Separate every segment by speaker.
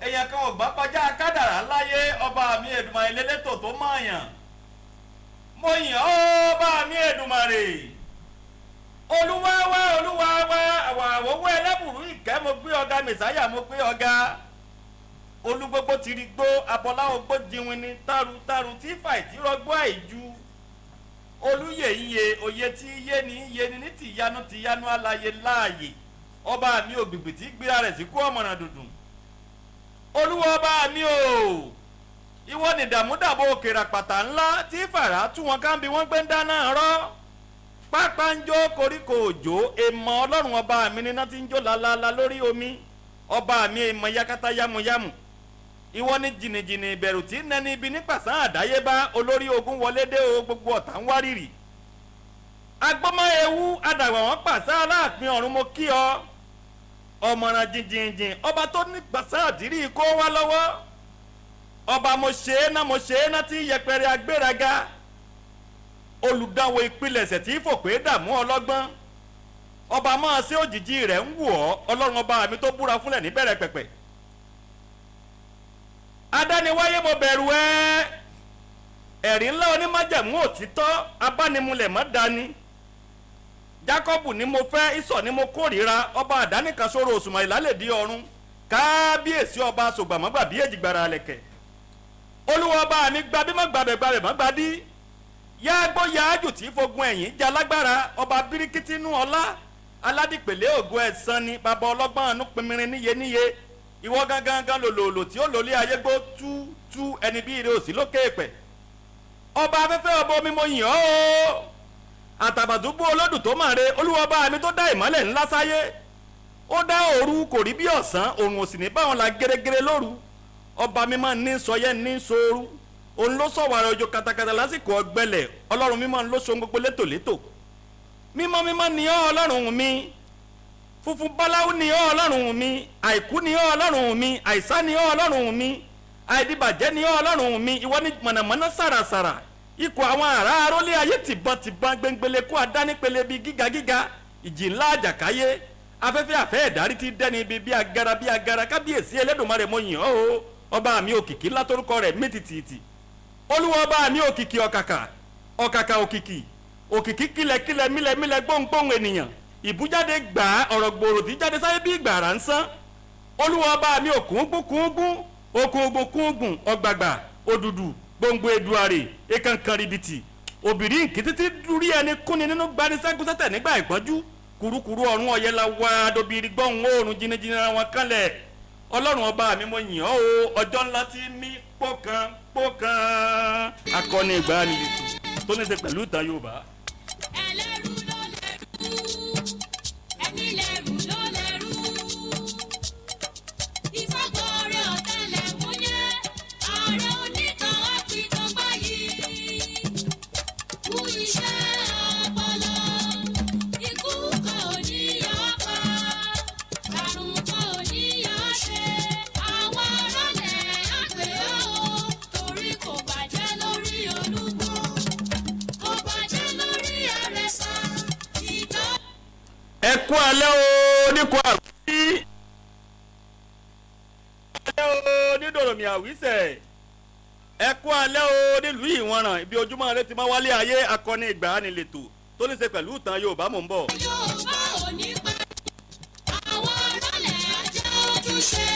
Speaker 1: èèyàn kan ò gbà kọjá kádàrá láyé ọba mi Èdùmàrè lélẹ́tò tó mọ̀ọ́yàn mo yàn ọ́ ọba mi Èdùmàrè olúwàwá àwòwò ẹlẹ́bùrú ìkẹ́ mo gbé ọ̀gá mẹ̀sáyà mo gbé ọ̀gá olúgbogbo ti rí gbó abọ́lá ogbó diwin ní taru tí fàìtì rọgbó àìjú olúyè iye òye tí yé ni ní tìyanu aláyé láàyè ọba mi ògbìgbì tí gbéra rẹ̀ sí kó ọmọràn dùndùn olúwa ọba mi o ìwọ ni dàmúdàbò òkèrà pàtà ńlá tí fàrà tú wọn ká bí wọ́n gbé ń dáná rọ́ pápá ń jó koríko òjò èèmọ̀ ọlọ́run ọba mi níná tí ń jó lálálá lórí omi ọba mi èèmọ̀ yakata yamuyamu ìwọ ni jìnnìjìnnì ìbẹ̀rù tí nẹni ibi nípasàn àdáyébá olórí ogun wọlé dé o gbogbo ọ̀tá ń wárìrì agbọ́mọ ewu adàgbà wọn pàṣẹ aláàfin ọ̀run mo kí ọ ọmọràn jìnjìnjìn ọba tó ní pàṣẹ àdírí kó wá lọ́wọ́ ọba mo ṣe é ná tí yẹpẹrẹ agbéraga olùdáwọ̀ ìpilẹ̀ṣẹ̀ tí fòpé dààmú ọlọ́gbọ́n ọba máa ṣe òjìji rẹ̀ ń wù ọ́ ọlọ́run ọba mi tó búra fúnlẹ̀ níbẹ̀rẹ̀ pẹ̀pẹ̀ adániwáyé mo bẹ̀rù ẹ́ ẹ̀rí ńlá onímájẹ̀mú òtítọ́ abánimúlẹ̀ mọ́ dání Jákọ́bù ni mo fẹ́ Ísọ̀ ni mo kórìíra ọba àdánìkanṣòro òṣùmọ̀ ìlálẹ̀dí ọ̀run kábíyèsí ọba sògbàmọ́gbà bí èjìgbàrà àlẹ̀kẹ̀ olúwa ọba mi gba bí mọ́ gbàbẹ̀ mọ́ gbadí yáágbó yáájù tí fogun ẹ̀yìn já lágbára ọba bíríkítínú ọlá aládìpẹ̀lẹ́ ògo ẹ̀sán ni bàbá ọlọ́gbọ́n àánú pinmirin níye ìwọ gangan lòlòlò tí ó lòlé ayégbó tú ẹni bí ire òsì lókè èpẹ̀ ọba afẹ́fẹ́ ọba omi mo yìn ọ́ o àtàbàtúbú olódù tó máa re olúwa ọba mi tó dá ìmọ́lẹ̀ ńlá sáyé ó dá òru kò rí bí ọ̀sán òrùn òsì ní báwọn la gẹ́rẹ́gẹ́rẹ́ lóru ọba mi máa ní sọyẹ́ ní sooru òun ló sọ̀wárẹ̀ òjò katakata lásìkò ọgbẹ́lẹ̀ ọlọ́run mímọ́ ló so gbogbo létòlétò mímọ́ ni ọ́ ọlọ́run mi funfun báláwú ni ọ́ ọlọ́run mi àìkú ni ọ́ ọlọ́run mi àìsá ni ọ́ ọlọ́run mi àìdìbàjẹ́ ni ọ́ ọlọ́run mi ìwọ ni mọ̀nàmọ́ná sàràsàrà ikọ̀ àwọn ará arólé ayé tìbọn gbẹngbẹlẹ kó adánipele bíi gíga ìjì ńlá àjàkáyé afẹ́fẹ́ àfẹ́ ẹ̀dárí ti dẹ́ni ibi bí agara kábíyèsí Ẹlẹ́dùmarè mo yìn ọ́ o ọba mi òkìkí látórúkọ rẹ̀ mítìtìtì olúwa ọba mi òkìkí ọ̀kàkà òkìkí kílẹ̀ mílẹ̀ gbóngbóng ènìyàn ìbújáde gbà ọ̀rọ̀ gbòòrò tí jáde sáyé bí gbàrà ń sán olúwa ọba mi òkùngbùn ọ̀gbàgbà òdùdù gbòǹgbò eduare ekankan ribiti òbírí nkìtìtì dúrí ẹni kúnni nínú gbanisẹ́gúsẹ́tẹ̀ nígbà ìpọ́njú kurukuru ọ̀run ọ̀yẹ́la wá dobiri gbọ́hùn oòrùn jìnnìjìnnì wọn kanlẹ̀ ọlọ́run ọba mi mo yìn ọ́ o ọjọ́ ńlá tí mí pọ̀kan akọni ìgbàanì tó ní ṣe pẹ̀lú ìtàn Yorùbá.
Speaker 2: ẹlẹ́rù ló lẹ́rù ẹni lẹ́rù ló lẹ́rù ìfagbọ́rẹ́ ọ̀tẹlẹ̀ múyẹ́ ààrẹ onítàn àpìtàn báyìí kú iṣẹ́ ọpọlọ ikú kò ní yọ pa àrùn kò ní yọ ṣe àwọn aráàlẹ̀ àgbẹ̀ ó torí kò bàjẹ́ lórí olúgbò kò bàjẹ́ lórí àrẹ̀sà ìtọ́.
Speaker 1: ẹ kú alẹ́ o níkọ àwí alẹ́ o nídòròmì àwísẹ̀ ẹ kú alẹ́ o nílùú Ìwọ̀nràn ibi ojúmọ́ rẹ ti máa wálé ayé akọni ìgbàanilètò tó ní ṣe pẹ̀lú ìtàn Yorùbá mò ń bọ̀.
Speaker 2: Yorùbá ò ní pẹ́ àwọn aráàlẹ̀ ajá ojúṣe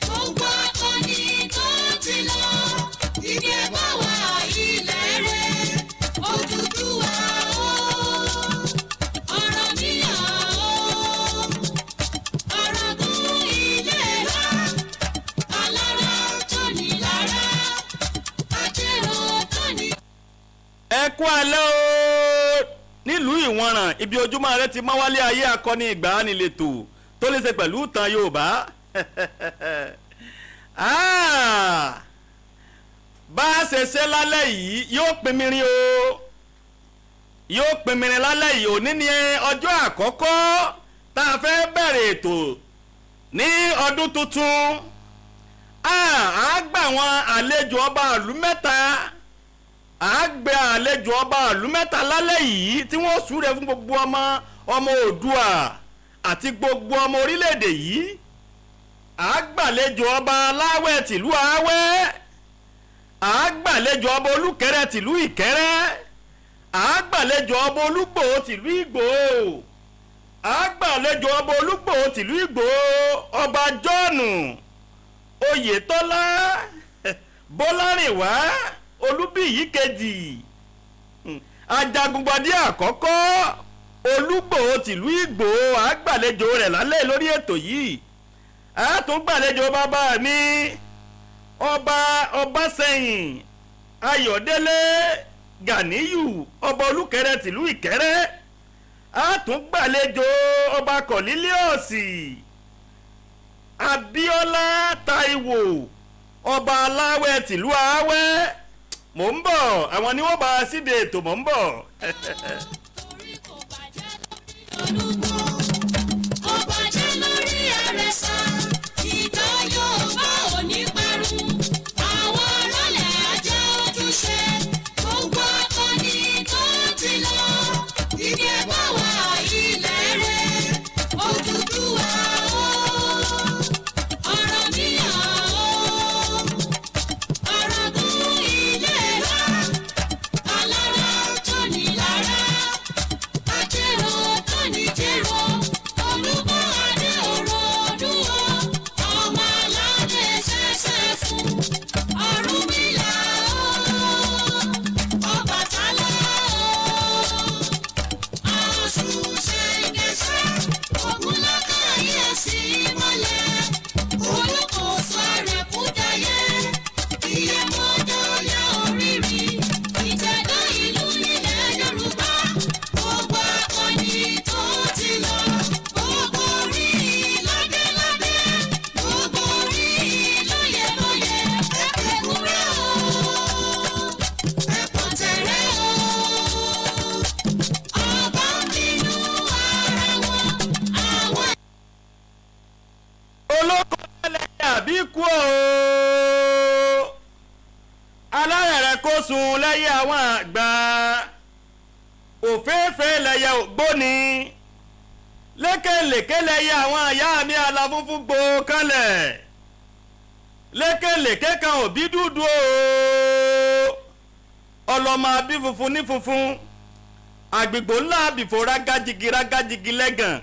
Speaker 2: gbogbo akọni tó ti lọ ìdí ẹ̀bá wa ilẹ̀ rẹ̀ Odùduwà o Ọ̀rànmíyàn o Ọ̀ràngún Ìlera alára tó ní lára àjẹrò tó ní.
Speaker 1: ẹ kú alẹ́ o nílùú Ìwọ̀nràn ibi ojúmọ́ rẹ ti máa wálé ayé akọni ìgbàanilètò tó ní ṣe pẹ̀lú ìtàn Yorùbá. bá a ṣe ṣe lálẹ́ yìí yóò pinmirin lálẹ́ yìí òní ni ọjọ́ àkọ́kọ́ tá a fẹ́ bẹ̀rẹ̀ ètò ní ọdún tuntun a gbà wọn àlejò ọba ìlú mẹ́ta àgbẹ̀ àlejò ọba ìlú mẹ́ta lálẹ́ yìí tí wọ́n súre fún gbogbo ọmọ Oòduà àti gbogbo ọmọ orílẹ̀-èdè yìí àgbàlejò ọba aláwẹ̀ tìlú Awẹ́, àgbàlejò ọba Olúkẹrẹ tìlú Ìkẹrẹ, àgbàlejò ọba Olúgbò tìlú Ìgbò, àgbàlejò ọba Olúgbò tìlú Ìgbò, ọba Jọ́ọ̀nù Oyètọ́lá Bọ́lárìnwá Olúbíyì kejì, Ajagungbadé àkọ́kọ́ Olúgbò tìlú Ìgbò, àgbàlejò rẹ̀ lálẹ́ lórí ètò yìí. Àtúngbàlejò bàbá mi ọba Ọbásẹ́yìn Ayọ̀délé Gàníyù ọba Olúkẹrẹ tìlú Ìkẹrẹ. Àtúngbàlejò ọba Kọ̀nílíọ̀sì Abíọ́lá Táíwò ọba Aláwẹ̀ tìlú Awẹ́. Mò ń bọ̀, àwọn ni wọ́n bá a síde ètò, mò ń bọ̀.
Speaker 2: torí kò bàjẹ́ lórí olúgbò kò bàjẹ́ lórí àrẹ̀sà ìjọ Yorùbá ò ní parun àwọn ọlọ́lẹ̀ ajé ojúṣe gbogbo akọni tó ti lọ ìdí ẹ̀gbọ́n wa ilẹ̀ rẹ̀ Odùduwà o Ọ̀rànmíyàn o Ọ̀ràngún Ìlera alára tó ní lára àjẹrò tó ní jẹrò Olúbọ̀ adé òrò dúró ọmọ aládé ṣẹ̀ṣẹ̀ fún Ọ̀rúnmìlà o Ọbàtálá o Ọ̀ṣun Ṣẹ̀ǹgẹ̀ṣẹ̀ Ògúnlákàyè sí mọ́lẹ̀ Olúkòso Àrẹ̀kújayé Ìyèmọ̀jọ̀ ya orírì Ìjẹ̀dá ìlú ilẹ̀ Yorùbá gbogbo akọni tó ti lọ gbogbo orí ládéládé gbogbo orí lóyèlóyè ẹ̀kúnrẹ́ o ẹ̀pọ̀tẹ̀rẹ́ o ọba ń bínú ara wọn àwọn.
Speaker 1: Olóko ẹlẹ́yà bí kú o, alárẹ̀rẹ̀ kó sùn lẹ́yìn àwọn àgbà, òféèfé lẹ́yẹ ògbóni, lékèlékè lẹ́yìn àwọn àyà mi aláfúnfún gbó kanlẹ̀, lékèlékè kan òbí dúdú o, ọlọ́mọ abí funfun ní funfun, àgbègbò ńlá àbìfò rágájigi lẹ́gàn,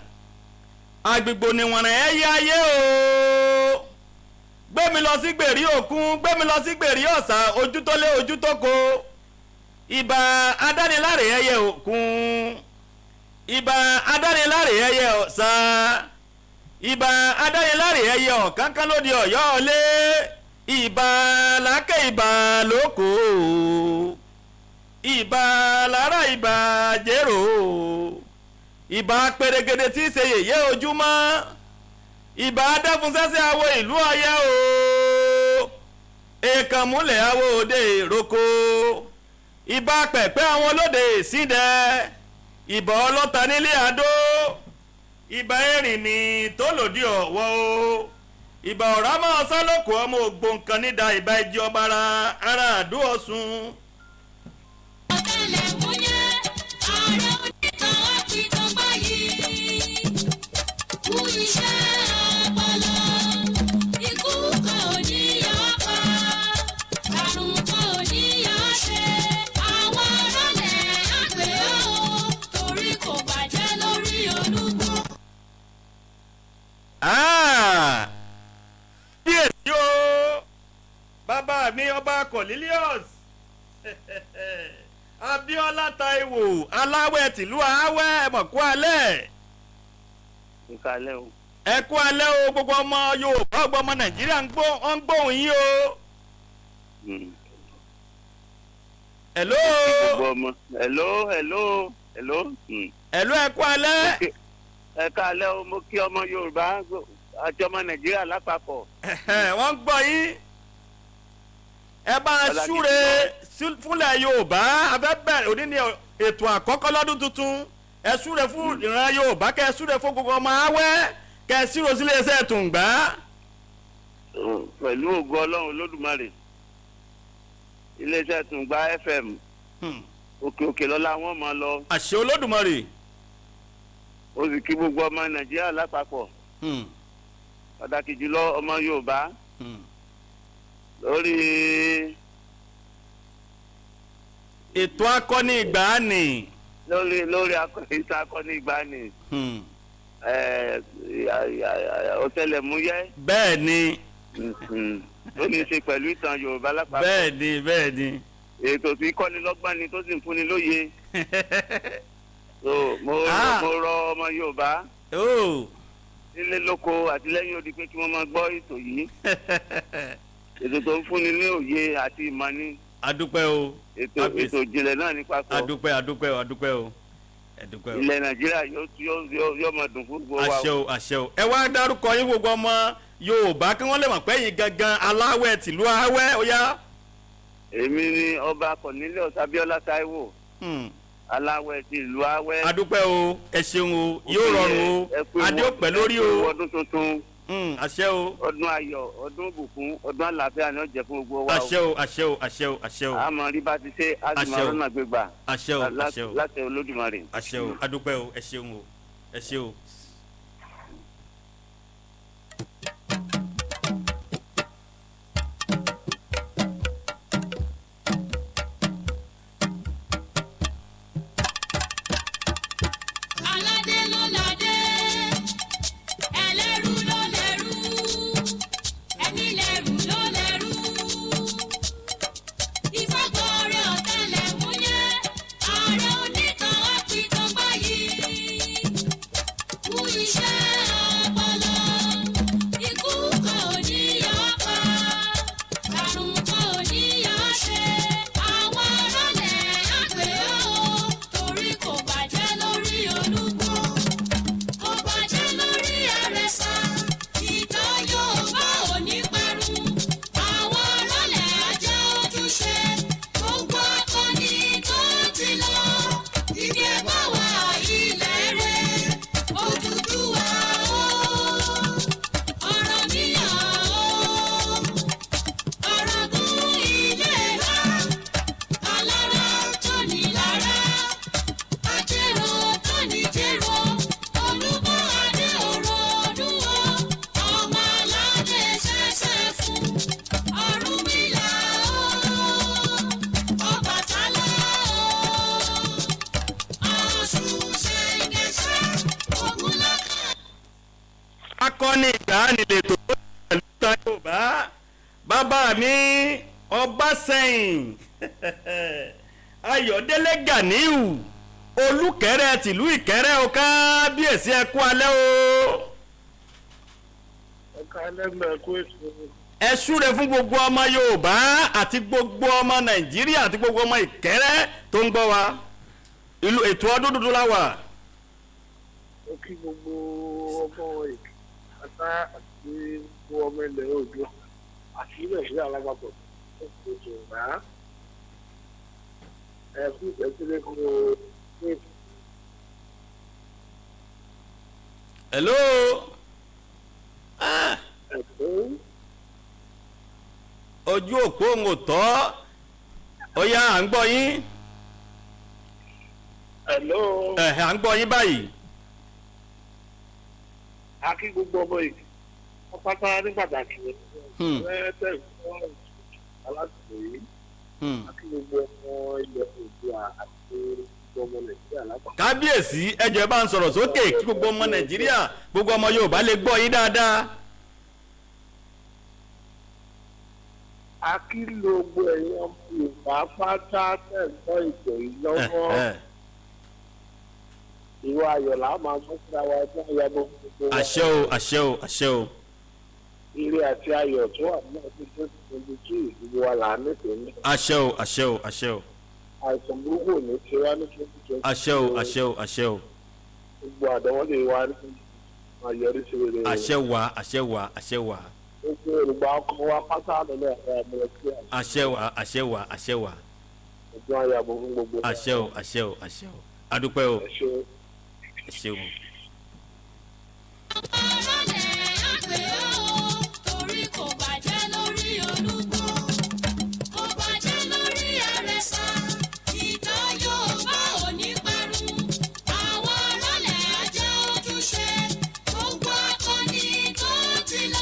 Speaker 1: àgbègbò níwọ̀nrẹ̀ ẹ̀yẹ ayé o, gbẹ́mi lọ sí gbèrí òkun, gbẹ́mi lọ sí gbèrí ọ̀sà, ojú tó lé ojú tó ko, ìbà adániláre ẹyẹ òkun, ìbà adániláre ẹyẹ ọ̀sà, ìbà adániláre ẹyẹ ọ̀kánkán lóde Ọ̀yọ́ ọ̀lé, ìbà làákè ìbà lóko, ìbà lára ìbà jèrò, ìbà pèrègèdè tí í ṣe yèyé ojúmọ́, ìbà adáfúnsẹ́sẹ́ awo ìlú Ọ̀yẹ́ o, èèkàn múlẹ̀ awo òde ìrókò, ìbà pẹ̀pẹ́ àwọn olóde ìsídẹ̀, ìbà ọlọ́ta nílé Adó, ìbà èrìnì tó lòdì Ọ̀wọ́ o, ìbà ọ̀rámọ́ sálòkù ọmọ ògbóǹkan nídà, ìbà ìjì ọba ara Àdó Ọ̀ṣun.
Speaker 2: Ọ̀tẹlẹ̀múyẹ́ ààrẹ onítàn àpìtàn báyìí kú iṣẹ́ ọpọlọ ikú kan ò ní yọ pa àrùn kan ò ní yọ ṣe àwọn ọlọ́lẹ̀ àgbẹ̀ ó torí kò bàjẹ́ lórí Olúgbò.
Speaker 1: Bí èsì o, bàbá mi ọba Cornelius Abíọ́lá Táíwò Aláwẹ̀ tìlú Awẹ́, ẹ mọ̀ kú alẹ́.
Speaker 3: Ìkàlẹ̀ o.
Speaker 1: Ẹ kú alẹ́ o, gbogbo ọmọ Yorùbá gbogbo ọmọ Nàìjíríà ń gbóhùn yín o. Hello.
Speaker 3: Gbogbo ọmọ. Hello.
Speaker 1: Hello, ẹ kú alẹ́.
Speaker 3: Ẹ kàlẹ̀ o, mo kí ọmọ Yorùbá àti ọmọ Nàìjíríà lápapọ̀.
Speaker 1: Wọ́n ń gbọ́ yín. Ẹ bá a súre fúnlẹ̀ Yorùbá, a fẹ́ bẹ̀rẹ̀ òní ní ètò àkọ́kọ́ lọ́dún tuntun. Ẹ súre fún ìran Yorùbá, kẹ́ ẹ súre fún gbogbo ọmọ Awẹ́, kẹ́ ẹ sírò sílé iṣẹ́ Tùǹgbá.
Speaker 3: Pẹ̀lú ògo Ọlọ́run Olódùmarè, iléeṣẹ́ Tùǹgbá FM òkè lọ́la wọn máa lọ.
Speaker 1: Àṣẹ Olódùmarè.
Speaker 3: Ó sì kí gbogbo ọmọ Nàìjíríà lápapọ̀. pàtàkì jùlọ ọmọ Yorùbá
Speaker 1: Hmm.
Speaker 3: lórí
Speaker 1: ètò akọni ìgbàanì.
Speaker 3: ìta akọni ìgbàanì
Speaker 1: Hmm.
Speaker 3: ọ̀tẹlẹ̀múyẹ́
Speaker 1: bẹ́ẹ̀ ni
Speaker 3: ó ní í ṣe pẹ̀lú ìtàn Yorùbá lápapọ̀.
Speaker 1: bẹ́ẹ̀ ni bẹ́ẹ̀ ni.
Speaker 3: ètò tí kọ́ni lọ́gbọ́n ni tó sì ń fúnni lóye. So, mo rọ ọmọ Yorùbá
Speaker 1: Oh.
Speaker 3: nílé lóko àti lẹ́yìn odi pé kí wọ́n máa gbọ́ ètò yìí. Ètò tó ń fúnni ní òye àti ìmọ̀ ni.
Speaker 1: adúpẹ́ o.
Speaker 3: Ètò ìjìnlẹ̀ náà ní papọ̀.
Speaker 1: adúpẹ́ adúpẹ́ o adúpẹ́ o adúpẹ́ o.
Speaker 3: Ilẹ̀ Nàìjíríà yóò máa dùn fún gbogbo wa.
Speaker 1: àṣẹ o àṣẹ o. ẹ wá dárúkọ yín gbogbo ọmọ Yorùbá kí wọ́n lè mọ̀ pé yín gangan aláwẹ̀ tìlú Awẹ́ ó yá.
Speaker 3: Èmi ni ọba Cornelius Abíọ́lá Táíwò.
Speaker 1: Hmm.
Speaker 3: Aláwẹ̀ ti ìlú Awẹ́.
Speaker 1: adúpẹ́ o ẹ ṣeun o yóò rọrùn o adé ó pẹ́ lórí o.
Speaker 3: ọdún tuntun.
Speaker 1: àṣẹ o.
Speaker 3: ọdún ayọ̀ ọdún ìbùkún ọdún àlàáfíà ni ó jẹ́ fún gbogbo wa o.
Speaker 1: àṣẹ o àṣẹ o àṣẹ o àṣẹ o.
Speaker 3: àmọ́ rí bá ti ṣe á sì máa rọ́nà gbégbà.
Speaker 1: àṣẹ o àṣẹ o
Speaker 3: láti Olódùmarè.
Speaker 1: àṣẹ o adúpẹ́ o ẹ ṣeun o ẹ ṣe o.
Speaker 2: aládé ló ládé ẹlẹ́rú ló lẹ́rú ẹni lẹ́rú ló lẹ́rú ìfọ̀gbọ̀rẹ̀ ọ̀tẹlẹ̀múyẹ́ ààrẹ onítàn àpìtàn báyìí kú iṣẹ́ ọpọlọ ikú kan ò ní yọ pa àrùn kan ò ní yọ ṣe àwọn ọlọ́lẹ̀ àgbẹ̀ ó torí kò bàjẹ́ lórí olúgbò kò bàjẹ́ lórí àrẹ̀sà ìtàn Yorùbá ò ní parun àwọn ọlọ́lẹ̀ ajá ojúṣe gbogbo akọni tó ti lọ ìdí ẹ̀gbọ́n wa ilẹ̀ rẹ̀ Odùduwà o Ọ̀rànmíyàn o Ọ̀ràngún Ìléra alára tó ní lára àjẹrò tó ní jẹrò Olúbọ̀ adé òrò ọdúnwó ọmọ aládé ṣẹ̀ṣẹ̀ fún Ọ̀rúnmìlà o Ọbàtálá o Ọ̀ṣun Ṣẹ̀ǹgẹ̀ṣẹ̀ Ògúnlákà.
Speaker 1: akọni ìgbàanì lè tó pẹ̀lú ta Yorùbá bàbá mi Ọbáṣẹ́yìn Ayọ̀délé Ganiu Olúkẹrẹ tìlú Ìkẹrẹ o kábíyèsí ẹ kú alẹ́ o.
Speaker 4: ẹ̀ka ẹlẹ́gbẹ̀ẹ́ kó ètò
Speaker 1: ẹ súre fún gbogbo ọmọ Yorùbá àti gbogbo ọmọ Nàìjíríà àti gbogbo ọmọ Ìkẹrẹ tó ń gbọ́ wa ìlú ètò ọdún dúdú la wà.
Speaker 4: ó kí gbogbo ọmọ ìkàtà àti gbogbo ọmọ ilẹ̀ Oòduà àti Nàìjíríà lápapọ̀ ó kí ètò ìgbà fún ìtẹ́sílẹ̀ fún ètò.
Speaker 1: hello. Ah.
Speaker 4: ẹ̀kọ́
Speaker 1: ojú òpó ń ò tọ́ ó yá à ń gbọ́ yín
Speaker 4: ẹ̀lọ́
Speaker 1: à ń gbọ́ yín báyìí.
Speaker 4: a kí gbogbo ọmọ yìí wọ́n pátá ní pàtàkì ẹ̀ẹ́dẹ́gbẹ̀rún alásìkò yìí a kí gbogbo ọmọ ilẹ̀ Oòduà àti gbogbo ọmọ Nàìjíríà lápapọ̀.
Speaker 1: kábíyèsí ẹ jọ̀ọ́ ẹ bá ń sọ̀rọ̀ sókè kí gbogbo ọmọ Nàìjíríà gbogbo ọmọ Yorùbá lè gbọ́ yín dáadáa.
Speaker 4: a kí gbogbo ẹ̀yin ọmọ Yorùbá pátá tẹ̀gbọ́ ìpè yìí lọ́wọ́ ìwà ayọ̀ là á máa mú síra wa ẹgbẹ́ ìyàbọ̀ gbogbo wa.
Speaker 1: àṣẹ o àṣẹ o àṣẹ o.
Speaker 4: ire àti ayọ̀ tó wà ní ọdún 2022 ìdìbò wa là á nífẹ̀ẹ́ ní.
Speaker 1: àṣẹ o àṣẹ o àṣẹ o.
Speaker 4: àìsàn burúkú ò ní ṣe wá ní 2022.
Speaker 1: àṣẹ o àṣẹ o àṣẹ o.
Speaker 4: gbogbo àdánwọ́lé wa ní máa yọrí sí rere.
Speaker 1: àṣẹ wà àṣẹ wà àṣẹ wà.
Speaker 4: gbogbo Yorùbá ọkọ wa pátá lọ́lẹ́ àwọn ọmọ ẹgbẹ́
Speaker 1: àṣẹ wà àṣẹ wà àṣẹ wà.
Speaker 4: ọjọ́ ayàbọ̀ fún gbogbo.
Speaker 1: àṣẹ o àṣẹ o àṣẹ o. adúpẹ́ o
Speaker 4: ẹ ṣe.
Speaker 1: ẹ ṣeun.
Speaker 2: ọlọ́lẹ̀ àgbẹ̀ ó torí kò bàjẹ́ lórí olúgbò kò bàjẹ́ lórí àrẹ̀sà ìtàn Yorùbá ò ní parun àwọn ọlọ́lẹ̀ ajá ojúṣe gbogbo akọni tó ti lọ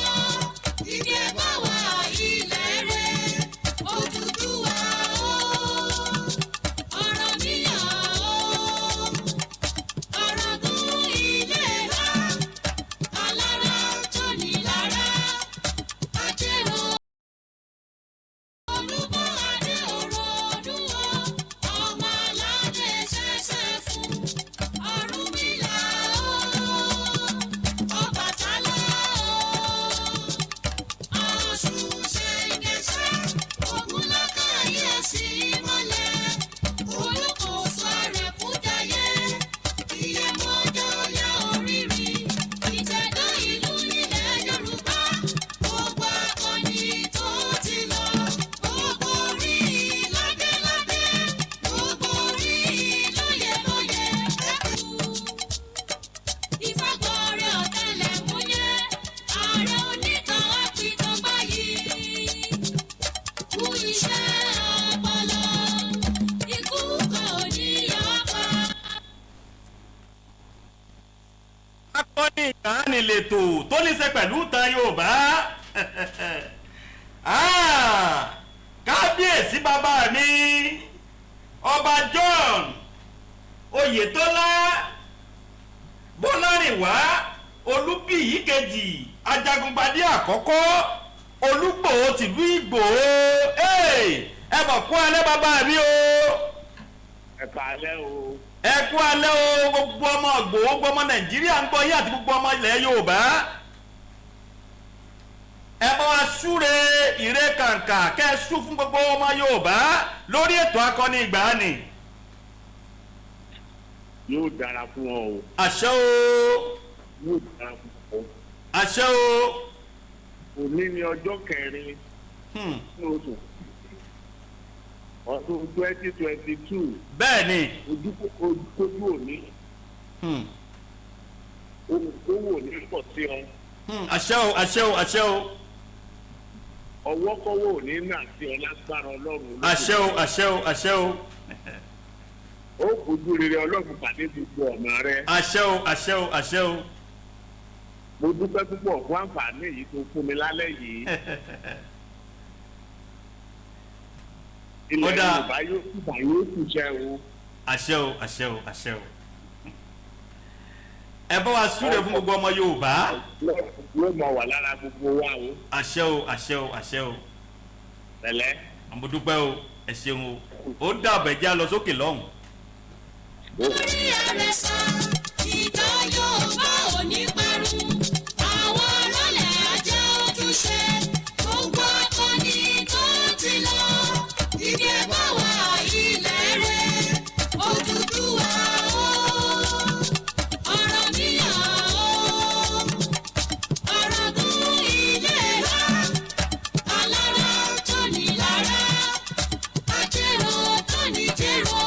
Speaker 1: lètò tó ní ṣe pẹ̀lú ìtàn Yorùbá. Kábíyèsí bàbá mi Ọba John Oyètọ́lá Bọ́lárìnwá Olúbíyì kejì Ajagungbadé àkọ́kọ́ Olúgbòho tìlú Ìgbòho. Ẹ bọ̀ kú alẹ́ bàbá mi o.
Speaker 4: ẹ káalẹ́ o.
Speaker 1: Ẹ kú alẹ́ o gbogbo ọmọ Ìgbòho gbogbo ọmọ Nàìjíríà ń gbọ́ yín àti gbogbo ọmọ ilẹ̀ Yorùbá. Ẹ bá wa súre ìre kàǹkà kẹ́ ẹ sú fún gbogbo ọmọ Yorùbá lórí ètò akọni ìgbàanì.
Speaker 4: yóò dára fún ọ o.
Speaker 1: Àṣẹ o.
Speaker 4: yóò dára fún ọ.
Speaker 1: Àṣẹ o.
Speaker 4: òní ni ọjọ́ kẹrin ní oṣù ọdún 2022.
Speaker 1: Bẹ́ẹ̀ ni.
Speaker 4: ojúkójú òní. olùkówó ní pọ̀ sí ọ.
Speaker 1: Àṣẹ o àṣẹ o àṣẹ o.
Speaker 4: ọwọ́kọ́wọ́ òní náà sí ọ lágbára Ọlọ́run.
Speaker 1: Àṣẹ o àṣẹ o àṣẹ o.
Speaker 4: ó fojú rere Ọlọ́run pàdé gbogbo ọ̀nà rẹ.
Speaker 1: Àṣẹ o àṣẹ o àṣẹ o.
Speaker 4: mo dúpẹ́ púpọ̀ fún àǹfààní yìí tó fún mi lálẹ́ yìí. ilẹ̀ Yorùbá yóò ṣiṣẹ́ o.
Speaker 1: Àṣẹ o àṣẹ o àṣẹ o. Ẹ bá wa súre fún gbogbo ọmọ Yorùbá.
Speaker 4: yóò mọ wà lára gbogbo wa o.
Speaker 1: Àṣẹ o àṣẹ o àṣẹ o.
Speaker 4: Tẹ̀lẹ́.
Speaker 1: Mo dúpẹ́ o ẹ ṣeun o. Ó dàbẹ̀ já lọ sókè lọ́hùn.
Speaker 2: Orí àrẹ̀sà ìtàn Yorùbá ò ní parun. Àwọn ọlọ́lẹ̀ ajá ojúṣe gbogbo akọni tó ti lọ. Ìdí ẹ̀bá wa ilẹ̀ rẹ̀ Odùduwà o. Ọ̀rànmíyàn o. Ọ̀ràngún Ìléra. Alára tó ní lára. Ajérò tó ní jérò.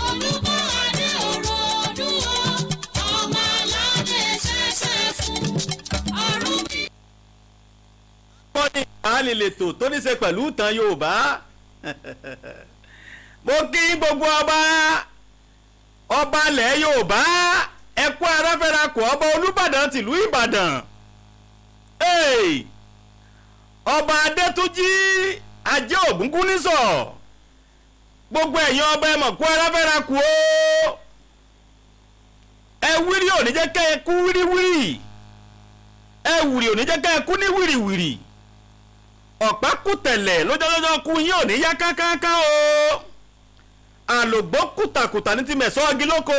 Speaker 2: Olúbọ̀ adé òrò dúró. Ọmọ aládé ṣẹ̀ṣẹ̀ fún. Ọ̀run mi.
Speaker 1: Akọni ìgbàanì lètò tó ní ṣe pẹ̀lú ìtàn Yorùbá. Mo kí gbogbo ọba ilẹ̀ Yorùbá ẹ kú aráfẹ́rakù ọba Olúbàdàn tìlú Ìbàdàn. Ọba Adétúnjí Ajé Ògúngúnnísọ̀ gbogbo ẹ̀yin ọba ẹ mọ̀ kú aráfẹ́rakù o. Ẹ wírí ò ní jẹ́ kẹ́ ẹ kú wíríwírí. Ẹ wùrì ò ní jẹ́ kẹ́ ẹ kú ní wìrìwìrì. Ọ̀pá kùtẹ̀lẹ̀ lọ́jọ́lọ́jọ́ kú yín ò ní yá kákáká o. Àlògbó kùtàkùtà ní ti mẹ̀sọ́ ọgí lóko.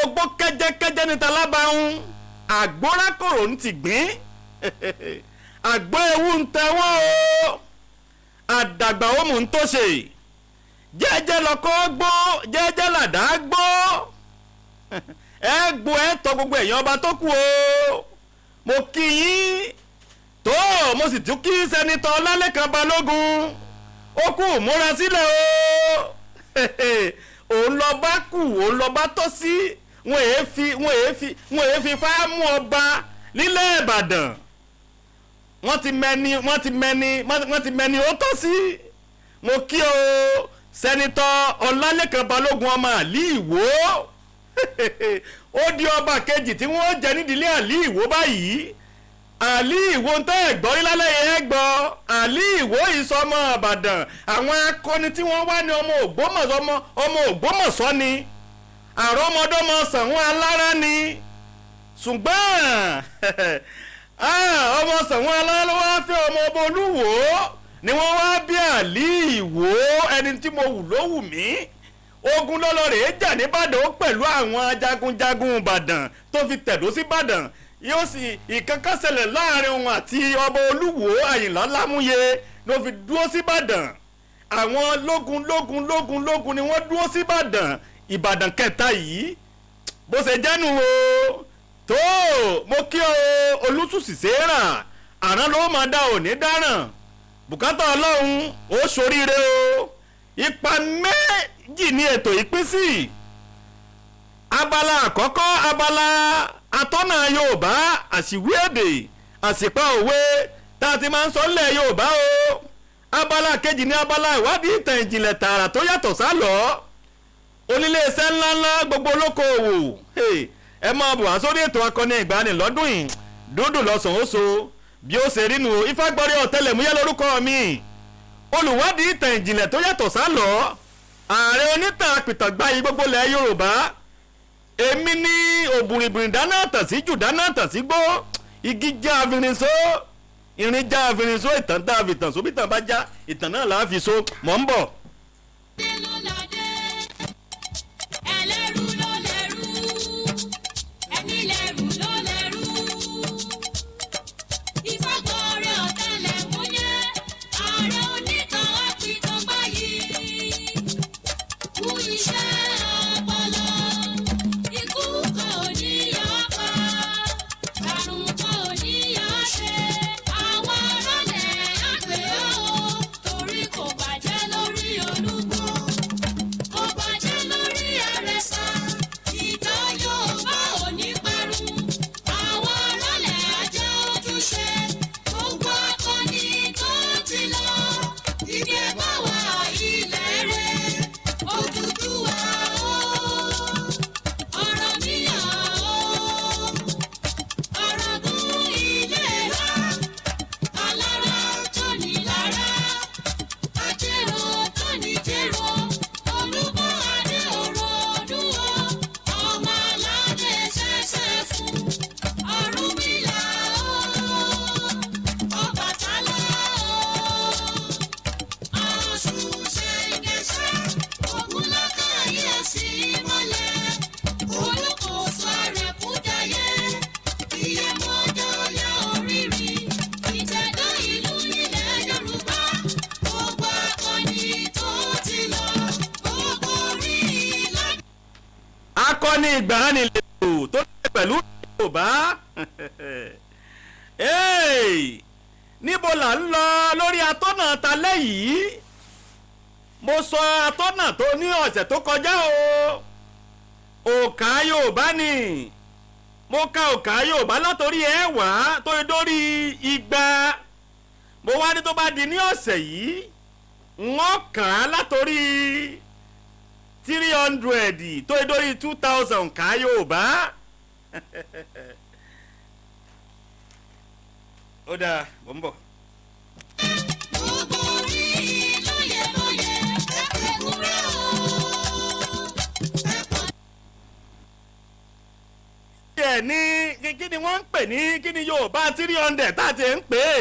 Speaker 1: Ogbó kẹ́jẹ́kẹ́jẹ́ ní talábàáhùn. Àgbórákòrò ní ti gbín. Àgbó ewu ń tẹ́wọ́ o. Àdàgbà ó mú ń tó ṣe. Jẹ́jẹ́ lọ́kọ́ gbó jẹ́jẹ́ làdá gbó. Ẹ gbó ẹ tọ gbogbo èèyàn ọba tó kù o. Mo kí yín tó mo sì tún kí sẹ́nitọ́ Ọlálékan Balógun ó kù múra sílẹ̀ o. Òun lọ bá kù òun lọ bá tọ́ sí wọn èé fi fáámù ọba nílẹ̀ Ìbàdàn. Wọ́n ti mẹ́ni ó tọ́ sí. Mo kí o sẹ́nitọ́ Ọlálékan Balógun ọmọ Àlí Ìwó. Ó di ọba kejì tí wọ́n jẹ nídìílé Àlí Ìwó báyìí. Àlí Ìwó ń tẹ́ ẹ̀gbọ́n rí lálẹ́ yẹn gbọ́. Àlí Ìwó ìsọmọ Ìbàdàn àwọn akọni tí wọ́n wá ní ọmọ Ògbómọ̀ṣọ́ ni àrọ́mọdọ́mọ Ṣàngó Alára ni ṣùgbọ́n ọmọ Ṣàngó Alára ló wá fẹ́ ọmọ ọba Olúwo ni wọ́n wá bí Àlí Ìwó ẹni tí mo wù ló wù mí. Ogun lọ́lọ́rẹ̀ jà nìbàdàn ó pẹ̀lú àwọn ajagunjagun Ìbàdàn tó fi tẹ̀dó sí Ìbàdàn yóò sì ìkankan ṣẹlẹ̀ láàrin òun àti ọba Olúwo Àyìnlá Lámúyè ló fi dúró sí Ìbàdàn. Àwọn lógun ni wọ́n dúró sí Ìbàdàn kẹta yìí bó ṣe jẹ́nu o tó mo kí o Olútùsì Sèérà àrán ló máa dá òní dáràn bùkátà Ọlọ́run ó ṣoríire o. Ipa méjì ni ètò ìpín sí. Abala àkọ́kọ́ abala atọ́nà Yorùbá àṣìwí èdè àṣìpá òwe tá a ti máa ń sọ nílẹ̀ Yorùbá o. Abala kejì ni abala ìwádìí ìtàn ìjìnlẹ̀ tààrà tó yàtọ̀ sálọ. Oníléeṣẹ́ ńláńlá gbogbo olókoòwò ẹ máa bọ̀ wá sórí ètò akọni ìgbàanì lọ́dún yìí dúdú lọ́sàn-án ó so bí ó ṣe rí nu Ifágbọ́rí Ọ̀tẹlẹ̀múyẹ́ lórúkọ mi olùwádìí ìtàn ìjìnlẹ̀ tó yàtọ̀ sálọ ààrẹ onítàn apìtàgbáyé gbogbo ilẹ̀ Yorùbá èmi ní òbùrìbùrì dáná tàn sí jù dáná tàn sí gbó igi já afirinso irin já afirinso ìtàn tá a fi tàn so bí tàn bá já ìtàn náà là á fi so mọ̀ ń bọ̀. akọni ìgbàanì lètò tó ṣe pẹ̀lú Yorùbá níbo là ń lọ lórí atọ́nà talẹ́ yìí mo sọ atọ́nà tó ní ọ̀sẹ̀ tó kọjá òkà Yorùbá ni mo ka òkà Yorùbá látòrí ẹ̀wá tó dórí igba mo wá ní tó bá di ní ọ̀sẹ̀ yìí wọ́n kà á látòrí 300 tó dórí 2000 ká Yorùbá ó dáa mo ń bọ̀.
Speaker 2: gbogbo orí lóye lóye ẹ̀kúnrẹ́ o.
Speaker 1: ẹ̀ ní kí ni wọ́n ń pè ní kí ni Yorùbá 300 tá a ti ń pè é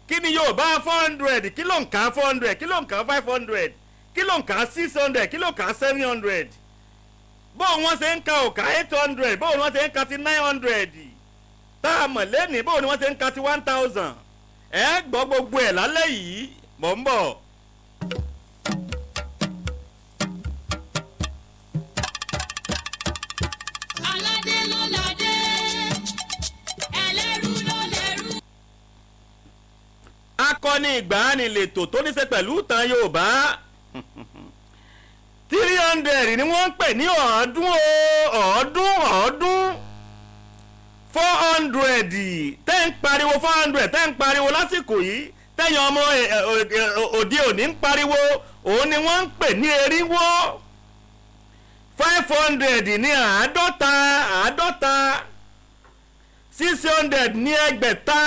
Speaker 1: kí ni Yorùbá 400 kí ló ń kà 400 kí ló ń kà 500 kí ló ń kà 600 kí ló ń kà 700 bóun wọ́n ṣe ń ka òkà 800 bóun wọ́n ṣe ń ka ti 900 tá a mọ̀ lẹ́nìí bóun ni wọ́n ṣe ń ka ti 1000 ẹ gbọ́ gbogbo ẹ̀ lálẹ́ yìí mò ń bọ̀.
Speaker 2: aládé ló ládé ẹlẹ́rú ló lẹ́rú.
Speaker 1: akọni ìgbàanì lètò tó ní ṣe pẹ̀lú ìtàn Yorùbá 300 ni wọ́n ń pè ní ọ̀ọ́dún 400 tẹ́ ń pariwo 400 tẹ́ ń pariwo lásìkò yìí tẹ́yìn ọmọ òde òní ń pariwo òun ni wọ́n ń pè ní eríwó 500 ní àádọ́ta 600 ní ẹgbẹ̀ta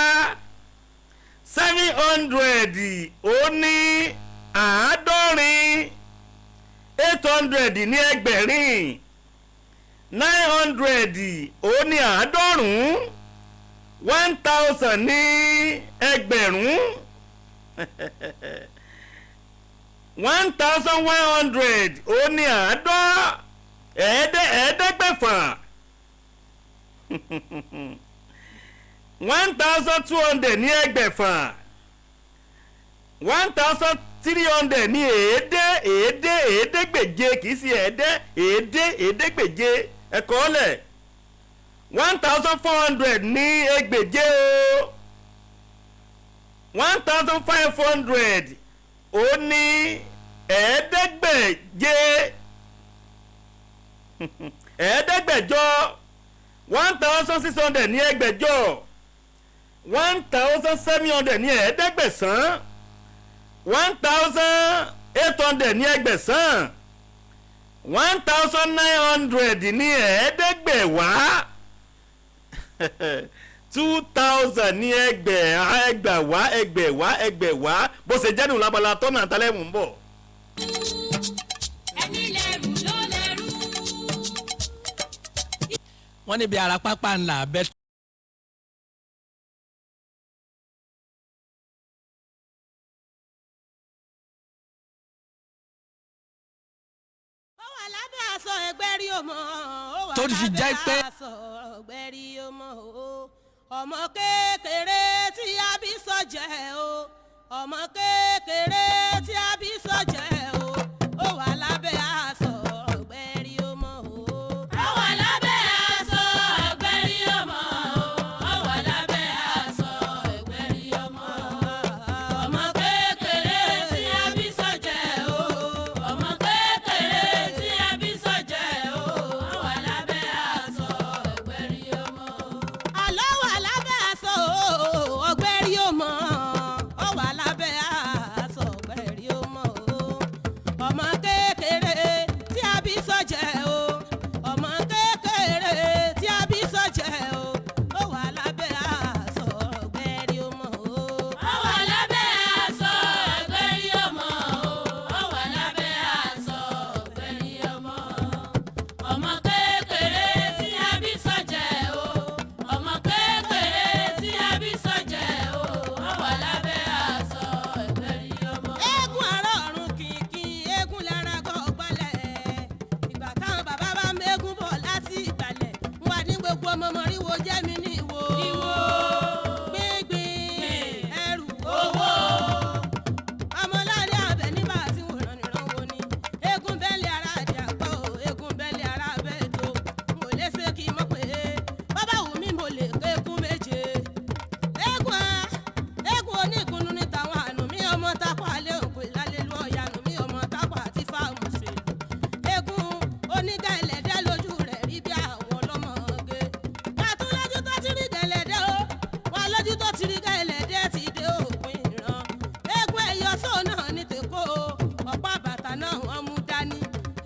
Speaker 1: 700 ó ní àádọ́rin 800 ní ẹgbẹ̀rin 900 ó ní àádọ́rùn-ún 1000 ní ẹgbẹ̀rún 1100 ó ní ẹ̀ẹ́dẹ́gbẹ̀fà 1200 ní ẹgbẹ̀fà 1300 ní èédégbèje kìí sí èédégbèje ẹ̀kọ́ lẹ̀ 1400 ní ẹgbèje o 1500 ó ní ẹ̀ẹ́dẹ́gbèje ẹ̀ẹ́dẹ́gbẹ̀jọ 1600 ní ẹgbẹ̀jọ 1700 ní ẹ̀ẹ́dẹ́gbẹ̀sán 1800 ní ẹgbẹ̀sán 1900 ní ẹ̀ẹ́dẹ́gbẹ̀wá 2000 ní ẹgbẹ̀wá bó ṣe jẹ́nu lábala tọ́nà àtàlẹ́mù ń bọ̀.
Speaker 2: ẹni lẹ́rù ló lẹ́rù.
Speaker 5: wọ́n níbi ara pápá ńlá abẹ́.
Speaker 6: ó wà lábẹ́ aṣọ ẹgbẹ́rí ọmọ ó wà
Speaker 5: Tó fi jẹ́ pé-
Speaker 6: lábẹ́ aṣọ ẹgbẹ́rí ọmọ ọmọ kékeré tí a bí sọ́jẹ́ o ọmọ kékeré tí a bí sọ́jẹ́ o ó wà lábẹ́ aṣọ ẹgbẹ́rí ọmọ
Speaker 2: ó wà lábẹ́ aṣọ ẹgbẹ́rí ọmọ ó wà lábẹ́ aṣọ ẹgbẹ́rí ọmọ. ọmọ kékeré tí a bí sọ́jẹ́ o ọmọ kékeré tí a bí sọ́jẹ́ o ó wà lábẹ́ aṣọ ẹgbẹ́rí ọmọ.
Speaker 6: àlọ́ wà lábẹ́ aṣọ ọgbẹ́rí ọmọ ó wà lábẹ́ aṣọ ọgbẹ́rí ọmọ ọmọ kékeré tí a bí sọ́jẹ́ o ọmọ kékeré tí a bí sọ́jẹ́ o ó wà lábẹ́ aṣọ ọgbẹ́rí ọmọ
Speaker 2: ó wà lábẹ́ aṣọ ẹgbẹ́rí ọmọ ó wà lábẹ́ aṣọ ẹgbẹ́rí ọmọ. ọmọ kékeré tí a bí sọ́jẹ́ o ọmọ kékeré tí a bí sọ́jẹ́ o ó wà lábẹ́ aṣọ ẹgbẹ́rí ọmọ.
Speaker 6: eégún àárọ̀ ọ̀run kìkì eégún lára gọ́gbọ́lẹ̀ ìgbà táwọn bàbá bá ń mẹ́gún bọ̀ láti ìgbàlẹ̀ wà ní gbogbo ọmọ mọ̀ríwo jẹ́ mi ní ìwò gbíngbín ẹrù owó ọmọláàrin abẹ nígbà tí wọ́n rán nìran wo ni eégún bẹ́ẹ̀lì ara àdì àpọ̀ eégún bẹ́ẹ̀lì ara abẹ́ tó mo lè ṣe kí n mọ̀ pé bàbá wù mí mo lè pé eégún méje eégún onígunnu ní tàwọn àánú mi ọmọ tápà alẹ́ òkú ìlàlẹ́lu ọ̀yànú mi ọmọ tápà àti fáàmù ṣèlú eégún onígà ẹlẹ́dẹ́ lójú rẹ̀ rí bí àwọn ọlọ́mọge pàtó lójú tó ti rí gẹ̀lẹ́dẹ́ o wọn lójú tó ti rí gẹ̀lẹ́dẹ́ ti dé òpin ìran eégún ẹ̀yọ́ sóò náà ní tèkó ọ̀pá bàtà náà wọ́n mú dání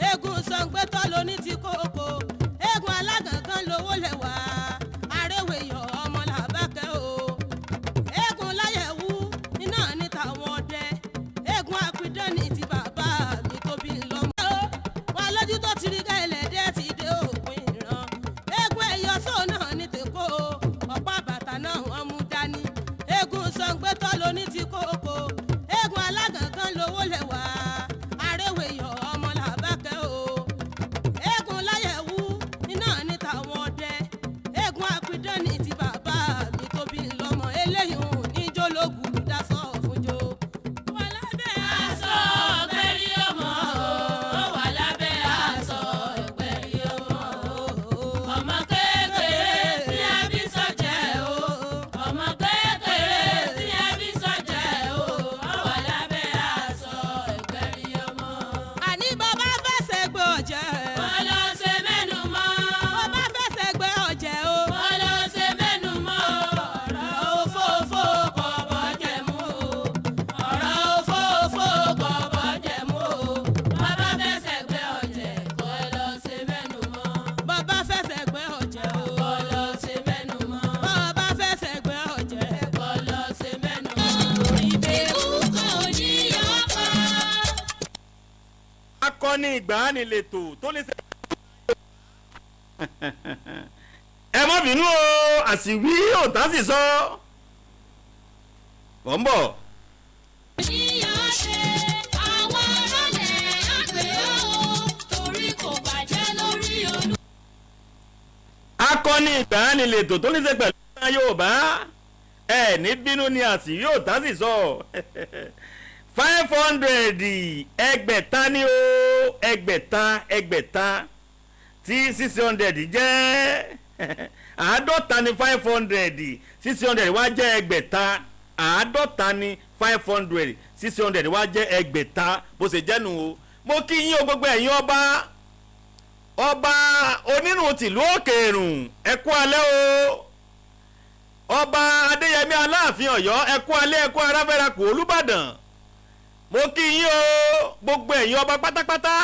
Speaker 6: eégún sọ̀ǹgbẹ́tọ́ lóní ti kókó eégún alágàngán lówó lẹ́wà arẹ́wẹ̀yọ̀ ọmọ làbákẹ́ o eégún láyẹ̀wú iná ní tàwọn ọdẹ eégún apidán ní ti bàbá mi tóbi lọ́mọ. wọn lójú tó ti rí ká ẹlẹ́dẹ́ ti dé òpin ìran eégún ẹ̀yọ́ sóò náà ní tèkó ọ̀pá bàtà náà wọ́n mú dání eégún sọ̀ǹgbẹ́tọ́ lóní ti kókó eégún alágàngán lówó lẹ́wà arẹ́wẹ̀yọ̀ ọmọ làbákẹ́ o eégún láyẹ̀wú iná ní tàwọn ọdẹ eégún apidán ní ti bàbá mi tóbi lọ́mọ eléyìí ò ní jólógùn dasọ fúnjó.
Speaker 2: wà lábẹ́ aṣọ ẹgbẹ́rí ọmọ ó wà lábẹ́ aṣọ ẹgbẹ́rí ọmọ. ọmọ kékeré tí a bí sọ́jẹ́ o ọmọ kékeré tí a bí sọ́jẹ́ o ó wà lábẹ́ aṣọ ẹgbẹ́rí ọmọ.
Speaker 6: àní bàbá fẹsẹ̀ gbé ọ̀jẹ̀
Speaker 2: wọ́n lọ ṣe mẹ́nu mọ́.
Speaker 6: bàbá fẹsẹ̀ gbé ọ̀jẹ̀ o
Speaker 2: wọ́n lọ ṣe mẹ́nu mọ́. ọ̀rọ̀ òfófó kò bọ́jẹ̀ mú o. ọ̀rọ̀ òfófó kò bọ́jẹ̀ mú o. bàbá fẹsẹ̀ gbé ọ̀jẹ̀ kò lọ ṣe mẹ́nu mọ́.
Speaker 6: bàbá fẹsẹ̀ gbé ọ̀jẹ̀ o
Speaker 2: kò lọ ṣe mẹ́nu mọ́.
Speaker 6: bàbá fẹsẹ̀ gbé ọ̀jẹ̀
Speaker 2: kò lọ ṣe mẹ́nu mọ́. ikú kò ní ọkọ.
Speaker 1: akọni ìgbàanilètò tó ní sẹ́. ẹ má bínú o àsìwí òtá sì sọ. bọ̀ ń bọ̀.
Speaker 2: ènìyàn ṣe àwọn ọlọ́lẹ̀ àgbẹ̀ ó torí kò bàjẹ́ lórí olú.
Speaker 1: akọni ìgbàanilètò tó ní sẹ́ pẹ̀lú ọ̀nà Yorùbá ẹ ní bínú ni àsìwí òtá sì sọ. 500 ẹgbẹ̀ta ni o ẹgbẹ̀ta tí 600 jẹ́ àádọ́ta ni 500 600 wá jẹ́ ẹgbẹ̀ta àádọ́ta ni 500 600 wá jẹ́ ẹgbẹ̀ta bó ṣe jẹ́nu o mo kí yín o gbogbo ẹ̀yin ọba onírun tìlú òkèèrùn ẹ kú alẹ́ o ọba Adéyẹmí Aláàfin Ọ̀yọ́ ẹ kú alẹ́ ẹ kú aráfẹ́ra kù Olúbàdàn mo kí yín o gbogbo ẹ̀yin ọba pátápátá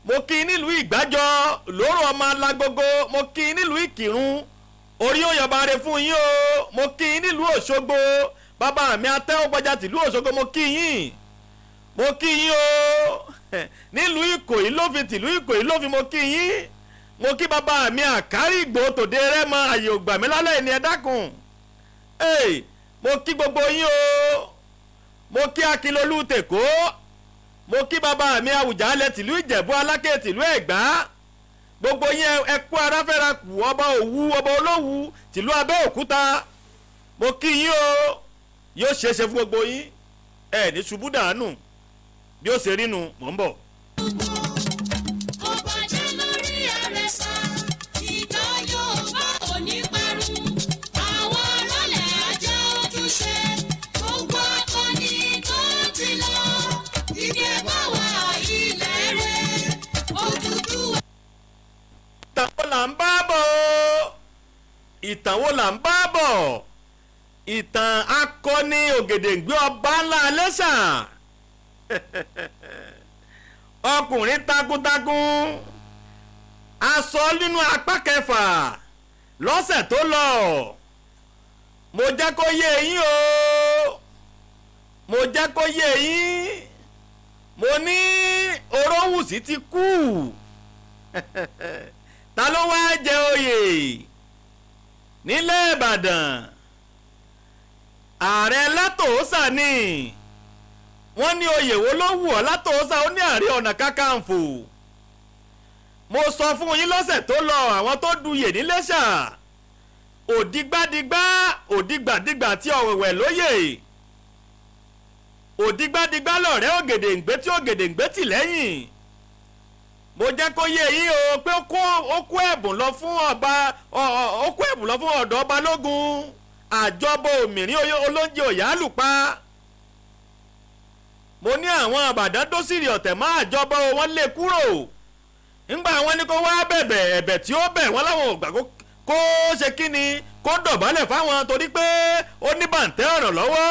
Speaker 1: mo kí i nílùú ìgbàjọ lóró ọmọ alágogo mo kí i nílùú ìkìrun orí òyìnbáre fún yín o mo kí i nílùú òṣogbo bàbá mi atẹ́wọ́gbọ́jà tìlú òṣogbo mo kí yín o nílùú ìkòyí lófin tìlú ìkòyí lófin mo kí yín mo kí bàbá mi àkárí ìgbò tòde rẹ́mọ àyè ògbà mi lálẹ́ ìní ẹ dákun mo kí gbogbo yín o mo kí akilolú tèkó mo kí bàbá mi àwùjalẹ̀ tìlú ìjẹ̀bú aláké tìlú ẹ̀gbá gbogbo yín ẹ kú aráfẹ́ra kù ọba òwu ọba olówù tìlú abẹ́òkúta mo kí yín o yóò ṣeéṣe fún gbogbo yín ẹ ní ṣubú dànù bí ó ṣe rí nu mò ń bọ̀.
Speaker 2: ọba jẹ́ lórí àrẹ̀sà ìjọ Yorùbá ò ní parun àwọn ọlọ́lẹ̀ ajá ojúṣe gbogbo akọni tó ti lọ ìdí ẹ̀ bá wà ilẹ̀ rẹ̀ Odùduwà.
Speaker 1: ìtàn wo là ń bá bọ̀ ìtàn wo là ń bá bọ̀ ìtàn akọni Ògèdèngbé ọba ńlá Iléṣà ọkùnrin takuntakun a sọ nínú apá kẹfà lọ́sẹ̀ tó lọ mo jẹ́ kó yé yín o mo jẹ́ kó yé yín mo ní Orówùsì ti kú ta ló wá jẹ oyè nílẹ̀ Ìbàdàn ààrẹ Látòósà ni wọ́n ní oyè wo ló wù ọ́ Látòósà ó ní Ààrẹ Ọ̀nà Kakanfò mo sọ fún yín lọ́sẹ̀ tó lọ àwọn tó duyè níléṣà òdìgbàdìgbà òdìgbàdìgbà tí ọ̀wẹ̀wẹ̀ lóyè òdìgbàdìgbà lọ̀rẹ́ Ògèdèngbé tí Ògèdèngbé tì lẹ́yìn mo jẹ́ kó yé yín o pé ó kó ẹ̀bùn lọ fún ọba ó kó ẹ̀bùn lọ fún ọ̀dọ́ Balógun àjọbọ òmìnirí olóúnjẹ Òyálùpá mo ní àwọn Ìbàdàn dósìrì ọ̀tẹ̀ má àjọbọ wọn lé kúrò ńgbà wọn ní kó wá bẹ̀bẹ̀ ẹ̀bẹ̀ tí ó bẹ̀ wọ́n láwọn ò gbà kó ṣe kí ni kó dọ̀bálẹ̀ fáwọn torí pé ó ní bàǹtẹ́ ọ̀ràn lọ́wọ́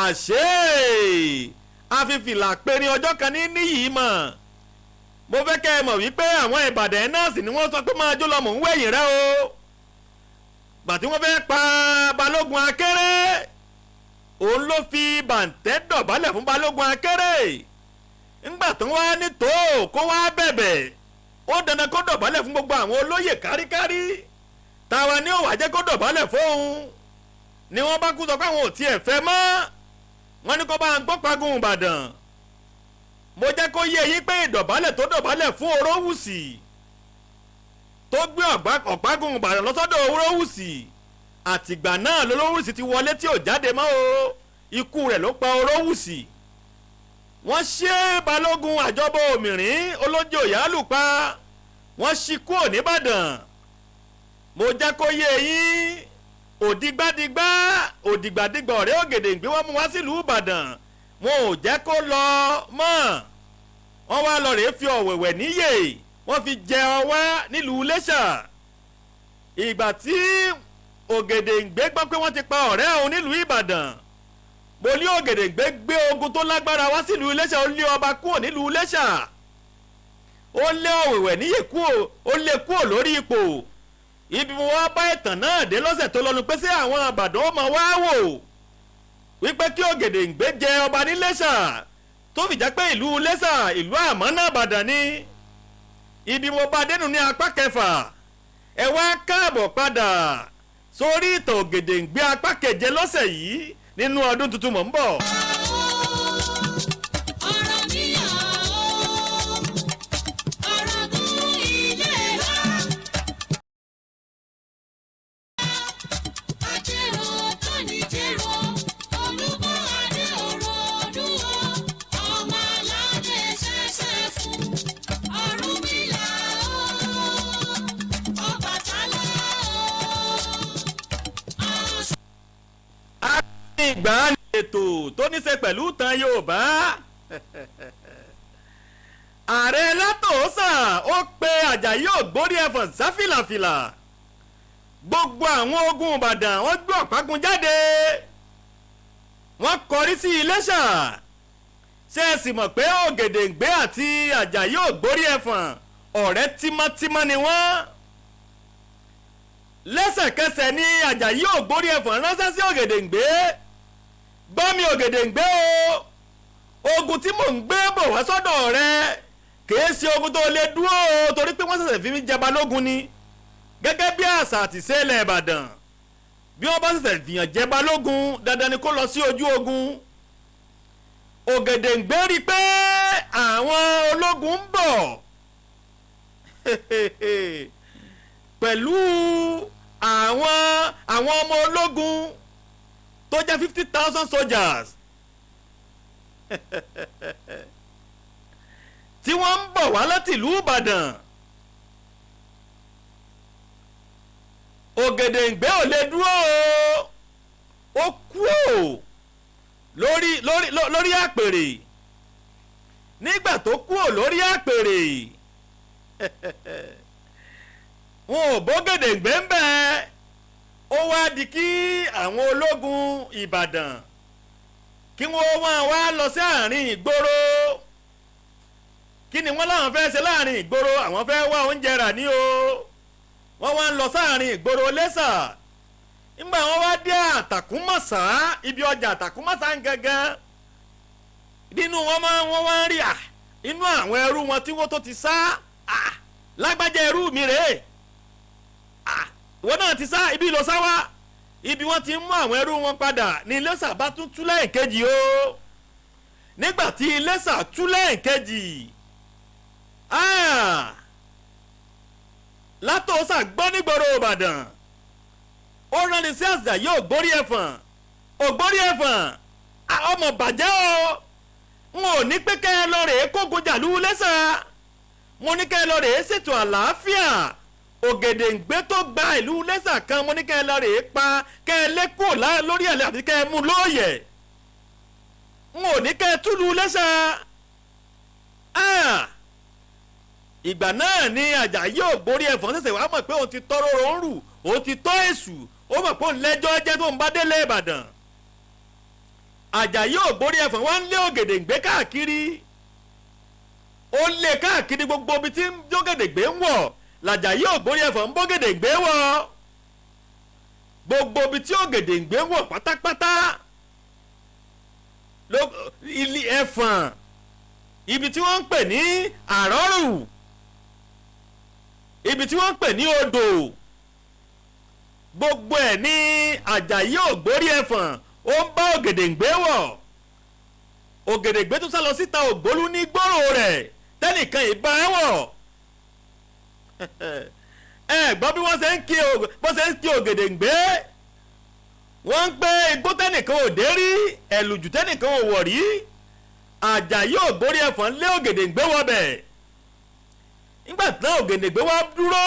Speaker 1: àṣé àfifìlà péré ọjọ́ kan ní níyì mọ̀ mo fẹ́ kẹ́ ẹ mọ̀ wípé àwọn Ìbàdàn náà sì ni wọ́n sọ pé máa jó lọ mò ń wẹ̀yìn rẹ o gbàtí wọ́n fẹ́ pa Balógun Akéré òun ló fi bàǹtẹ́ dọ̀bálẹ̀ fún Balógun Akéré ńgbà tó wá ní tó kó wá bẹ̀bẹ̀ ó dandan kó dọ̀bálẹ̀ fún gbogbo àwọn olóyè káríkárí táwa ní ó wá jẹ́ kó dọ̀bálẹ̀ fóun ni wọ́n bá kú sọ pé àwọn ò tiẹ̀ fẹ́ mọ́ wọ́n ní kó bá ń gbọ́ pagun Ìbàdàn mo jẹ́ kó yé yín pé ìdọ̀bálẹ̀ tó dọ̀bálẹ̀ fún Orówùsì tó gbé ọ̀págun Ìbàdàn lọ́sọ́dọ̀ Orówùsì àtìgbà náà lọ́lọ́wùsì ti wọlé tí ò jáde mọ́ o ikú rẹ̀ ló pa Orówùsì wọ́n ṣe Balógun àjọbọ òmìnirí olóúnjẹ Òyálùpá wọ́n ṣí kúrò nìbàdàn mo jẹ́ kó yé yín òdìgbàdìgbà òdìgbàdìgbà ọ̀rẹ́ Ògèdèngbé wọ́n mú wá sílùú Ìbàdàn wọn ò jẹ́ kó lọ mọ́ wọ́n wá lọ rèé fi ọ̀wẹ̀wẹ̀ níyè wọ́n fi jẹ ọwá nílùú Iléṣà ìgbà tí Ògèdèngbé gbọ́ pé wọ́n ti pa ọ̀rẹ́ òun nílùú Ìbàdàn mo ní Ògèdèngbé gbé ogun tó lágbára wá sílùú Iléṣà ó lé ọba kúrò nílùú Iléṣà ó lé ọ̀wẹ̀wẹ̀ níyè kúrò ó lé kúrò lórí ipò ibi mo wá bá ìtàn náà dé lọ́sẹ̀ tó lọ́nu pé sí àwọn Ìbàdàn ó mọ wá wò wípé kí Ògèdèngbé jẹ ọba ní Iléṣà tó fi jẹ́ pé ìlú Iléṣà ìlú àmọ́nà Ìbàdàn ni ibi mo bá dénú ní apá kẹfà ẹ wá káàbọ̀ padà sórí ìtàn Ògèdèngbé apá keje lọ́sẹ̀ yìí nínú ọdún tuntun mọ̀ ń bọ̀.
Speaker 2: ọ̀rọ̀ mi yà ó ọ̀rọ̀ gún ilé wa. àjẹrò tó ní jẹrò olúbọ adé òrò dúró ọmọ aládé ṣẹṣẹ fún Ọ̀rúnmìlà ó Ọbàtálá ó.
Speaker 1: ìgbà ni ètò tó ní ṣe pẹ̀lú ìtàn Yorùbá Ààrẹ Látòósà ó pe Àjàyí Ògbórí ẹ̀fọ̀n sáfìlàfìlà gbogbo àwọn ogun Ìbàdàn wọ́n gbé ọ̀págun jáde wọ́n kọrí sí Iléṣà ṣé ẹ sì mọ̀ pé Ògèdèngbé àti Àjàyí Ògbórí Ẹ̀fọ̀n ọ̀rẹ́ tímọ́tímọ́ ni wọ́n. lẹ́sẹ̀kẹsẹ̀ ni Àjàyí Ògbórí Ẹ̀fọ̀n ránṣẹ́ sí Ògèdèngbé, gbọ́ mi Ògèdèngbé o, ogun tí mò ń gbé bọ̀ wá sọ́dọ̀ rẹ kìí ṣe ogun tó lè dúró o, torí pé wọ́n ṣẹ̀ṣẹ̀ fi mí jẹ balógun ni, gẹ́gẹ́ bí àṣà àti ìṣe ilẹ̀ Ìbàdàn. bí wọ́n bá ṣẹ̀ṣẹ̀ fìyàn jẹ balógun dandan ni kó lọ sí ojú ogun. Ògèdèngbé rí i pé àwọn ológun ń bọ̀ pẹ̀lú àwọn ọmọ ológun tó jẹ́ 50,000 soldiers tí wọ́n ń bọ̀ wá láti ìlú Ìbàdàn. Ògèdèngbé ò lè dúró ó kú ò lórí àpèrè. nígbà tó kú ò lórí àpèrè wọn ò b'Ògèdèngbé ń bẹ̀. ó wá di kí àwọn ológun Ìbàdàn kí wọ́n wá lọ sí àárín ìgboro. kí ni wọ́n láwọn fẹ́ ṣe láàrin ìgboro? àwọn fẹ́ wá oúnjẹ rà ní o. wọ́n wá ń lọ sáàrin ìgboro Iléṣà. nígbà wọ́n wá dé Àtàkùnmọ̀sá, ibi ọjà Àtàkùnmọ̀sá ń gangan. nínú wọn wá ń rí inú àwọn ẹrú wọn tí wọ́n tó ti sá. lágbájá ẹrú mi rèé, ìwọ náà ti sá, ibi lọ sá wá. ibi wọ́n ti mú àwọn ẹrú wọn padà ní Iléṣà bá tún tú lẹ́ẹ̀kejì o. nígbà tí Iléṣà tú lẹ́ẹ̀kejì Látòsà gbọ́ nígboro Ìbàdàn. ó ránni sí Àjàyí Ògbórí Ẹ̀fọ̀n. Ògbórí Ẹ̀fọ̀n ọmọ bàjẹ́ o, n ò ní pé kẹ́ ẹ lọ rèé kógun jàlú Iléṣà, mo ní kẹ́ ẹ lọ rèé ṣètò àlàáfíà. Ògèdèngbé tó gba ìlú Iléṣà kan mo ní kẹ́ ẹ lọ rèé pa, kẹ́ ẹ lé kúrò lórí ẹ̀lẹ́ àti kẹ́ ẹ mú lóòyẹ̀. n ò ní kẹ́ ẹ túlù Iléṣà. ìgbà náà ni Àjàyí Ògbórí Ẹ̀fọ̀n ṣẹ̀ṣẹ̀ wá mọ̀ pé òun ti tọrọ òórù, òun ti tọ́ èṣù, ó mọ̀ pé òun lẹ́jọ́ jẹ́ tó ń bá délé Ìbàdàn. Àjàyí Ògbórí Ẹ̀fọ̀n wá ń lé Ògèdèngbé káàkiri. ó lé káàkiri gbogbo ibi tí Ògèdèngbé ń wọ̀ l'Àjàyí Ògbórí Ẹ̀fọ̀n ń b'Ògèdèngbé wọ̀. gbogbo ibi tí Ògèdèngbé ń wọ̀ pátápátá ilé Ẹ̀fọ̀n, ibi tí wọ́n ń pè ní Àrọ́rù, ibi tí wọ́n ń pè ní Odò, gbogbo ẹ̀ ní Àjàyí Ògbórí Ẹ̀fọ̀n ó ń bá Ògèdèngbé wọ̀. Ògèdèngbé tó sá lọ síta Ògbólú ní gbòòrò rẹ̀ tẹ́nìkan ìbá wọ̀. gbọ́ bí wọ́n ṣe ń kí Ògèdèngbé. wọ́n ń gbé igbó tẹ́nìkan ò dé rí, ẹ̀lùjù tẹ́nìkan ò wọ̀ rí. Àjàyí Ògbórí Ẹ̀fọ̀n lé Ògèdèngbé wọbẹ̀. nígbà tí Ògèdèngbé wá dúró,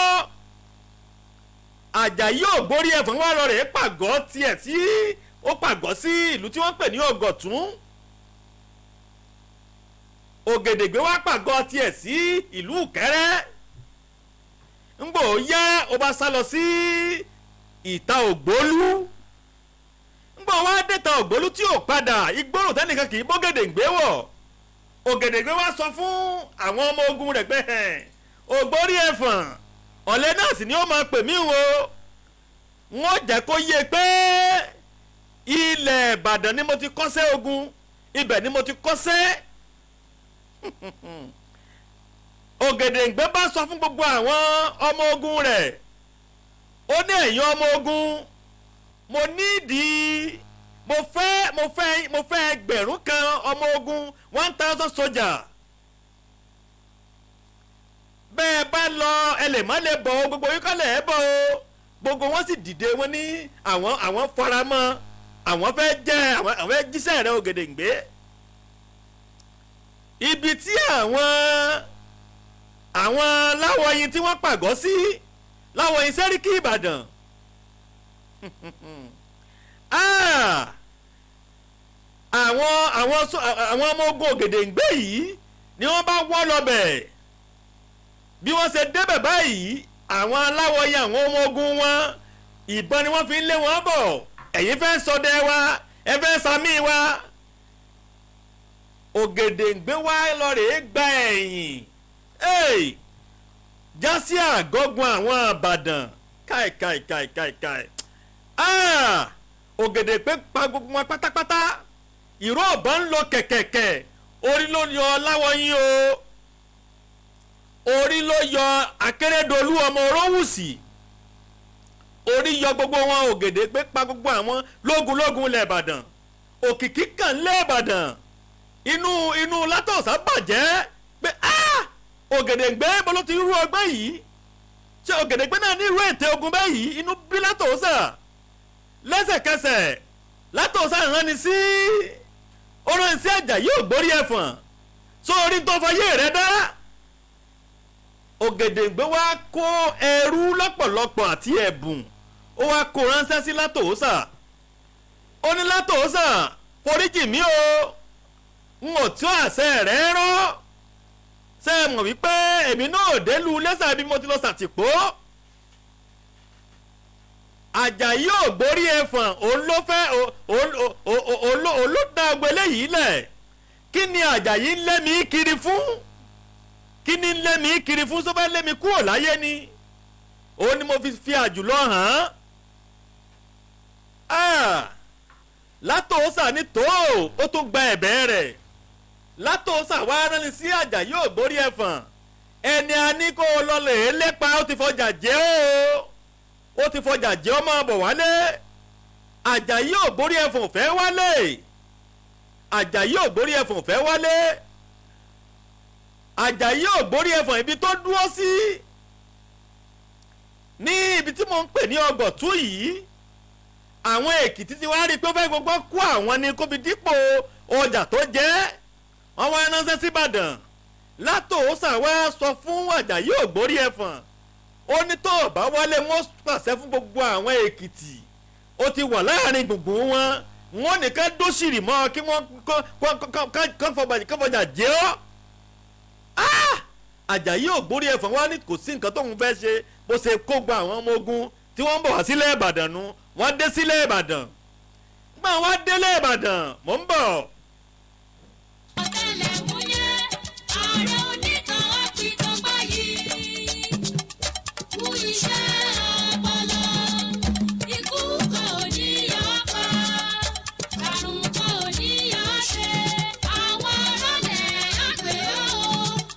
Speaker 1: Àjàyí Ògbórí Ẹ̀fọ̀n wá lọ rẹ̀ pàgọ́ tiẹ̀ sí ó pàgọ́ sí ìlú tí wọ́n pè ní Ọ̀gọ̀tún. Ògèdèngbé wá pàgọ́ tiẹ̀ sí ìlú Ìkẹ́rẹ́. ńgbò yá ó bá sá lọ sí ìta Ògbólú. ńgbò wá dẹ́ta Ògbólú tí ò padà, igbóró tẹ́nìkan kì í b'Ògèdèngbé wọ̀. Ògèdèngbé wá sọ fún àwọn ọmọ ogun rẹ̀ pé Ògbórí Ẹ̀fọ̀n ọ̀lẹ́ náà sì ni ó máa pè mí o. wọ́n jẹ́ kó yé pé ilẹ̀ Ìbàdàn ni mo ti kọ́ṣẹ́ ogun, ibẹ̀ ni mo ti kọ́ṣẹ́. Ògèdèngbé bá sọ fún gbogbo àwọn ọmọ ogun rẹ̀, ó ní ẹ̀yin ọmọ ogun, mo nídìí mo fẹ́ ẹgbẹ̀rún kan ọmọ ogun 1,000 soldier. bẹ́ẹ̀ bá lọ ẹlẹ́mọ́ lè bọ̀ o, gbogbo yín kọ́lẹ̀ ẹ̀ bọ̀ o. gbogbo wọn sì dìde, wọn ní àwọn faramọ́, àwọn fẹ́ jíṣẹ́ rẹ̀ Ògèdèngbé. ibi tí àwọn Láwọ̀yìn tí wọ́n pàgọ́ sí, Láwọ̀yìn Sẹ́ríkì Ìbàdàn. àwọn ọmọ ogun Ògèdèngbé yìí ni wọ́n bá wọ́ lọ́bẹ̀. bí wọ́n ṣe débẹ̀ báyìí, àwọn Aláwọ̀yìn àwọn ọmọ ogun wọn ìbọn ni wọ́n fi ń lé wọn bọ̀. ẹ̀yin fẹ́ ṣọdẹ wa, ẹ fẹ́ sàmì wa. Ògèdèǹgbé wá lọ́rẹ̀ẹ́ gba ẹ̀yìn jásí àgọ́gun àwọn Ìbàdàn káì. Ògèdèǹgbé pa gbogbo wọn pátápátá ìró ọ̀bọ̀n ń lọ kẹ̀kẹ̀kẹ̀ orí ló yọ Láwọ̀yìn o orí ló yọ Akérédolú ọmọ Orówùsì orí yọ gbogbo wọn. Ògèdèǹgbé pa gbogbo àwọn lógun ilẹ̀ Ìbàdàn òkìkí kan lé Ìbàdàn inú Látòsà bàjẹ́ pé Ògèdèǹgbé bó ló ti rú ọgbọ́n yìí ṣé Ògèdèǹgbé náà ní irú ète ogun báyìí inú bí Látòsà lẹ́sẹ̀kẹsẹ̀ Látòsà ìrànni sí Àjàyí Ògbórí Ẹ̀fọ̀n sórí tó fayé rẹ̀ dá. Ògèdèǹgbé wá kó ẹrú lọ́pọ̀lọpọ̀ àti ẹ̀bùn ó wá kó ránṣẹ́ sí Látòsà ó ní Látòsà foríjì mí o n ò tí àṣẹ rẹ̀ rán ṣe mọ̀ wípé èmi náà délùú lẹ́sà bí mo ti lọ ṣàtìpó. Àjàyí Ògbórí Ẹ̀fọ̀n òun ló fẹ́ òun ló dá ọgbẹ́ eléyìí lẹ̀ kí ni Àjàyí ń lé mi kiri fún kí ni ń lé mi kiri fún sọ fẹ́ lé mi kúrò láyé ni òun ni mo fi àjùlọ hàn án. Látòsà ní tó ó tún gba ẹ̀bẹ̀ rẹ̀ Látòsà wá rán ni sí Àjàyí Ògbórí Ẹ̀fọ̀n ẹni a ní kó o lọ lè lépa ó ti fọjà jẹ́ ó ti fọjà jẹ́ ó máa bọ̀ wálé. Àjàyí Ògbórí Ẹ̀fọ̀n fẹ́ wálé Àjàyí Ògbórí Ẹ̀fọ̀n fẹ́ wálé. Àjàyí Ògbórí Ẹ̀fọ̀n ibi tó dúró sí ní ibi tí mo ń pè ní Ọgọ̀tú yìí àwọn Èkìtì ti wá rí i pé ó fẹ́ gbogbo kó àwọn ní kó fi dípò ọjà tó jẹ́ wọ́n wá ránṣẹ́ sí Ìbàdàn. Látòsà wá sọ fún Àjàyí Ògbórí Ẹ̀fọ̀n ó ní tó bá wálé wọ́n pàṣẹ fún gbogbo àwọn Èkìtì ó ti wà láàrin gbùngbùn wọn nìkan dóṣìrì mọ́ kí wọ́n kán fọjà jẹ́ ọ́. Àjàyí Ògbórí Ẹ̀fọ̀n wá ní kò sí nǹkan tóun fẹ́ ṣe bó ṣe kó gba àwọn ọmọ ogun tí wọ́n ń bọ̀ wá sílẹ̀ Ìbàdàn nu wọ́n dé sílẹ̀ Ìbàdàn gbà wọ́n délé Ìbàdàn mò ń bọ̀.
Speaker 2: Ọ̀tẹlẹ̀múyẹ́ ààrẹ oníkan àpìtàn báyìí kú iṣẹ́ ọpọlọ ikú kò ní yọ pa àrùn kò ní yọ ṣe àwọn arálẹ̀ àgbẹ̀ ó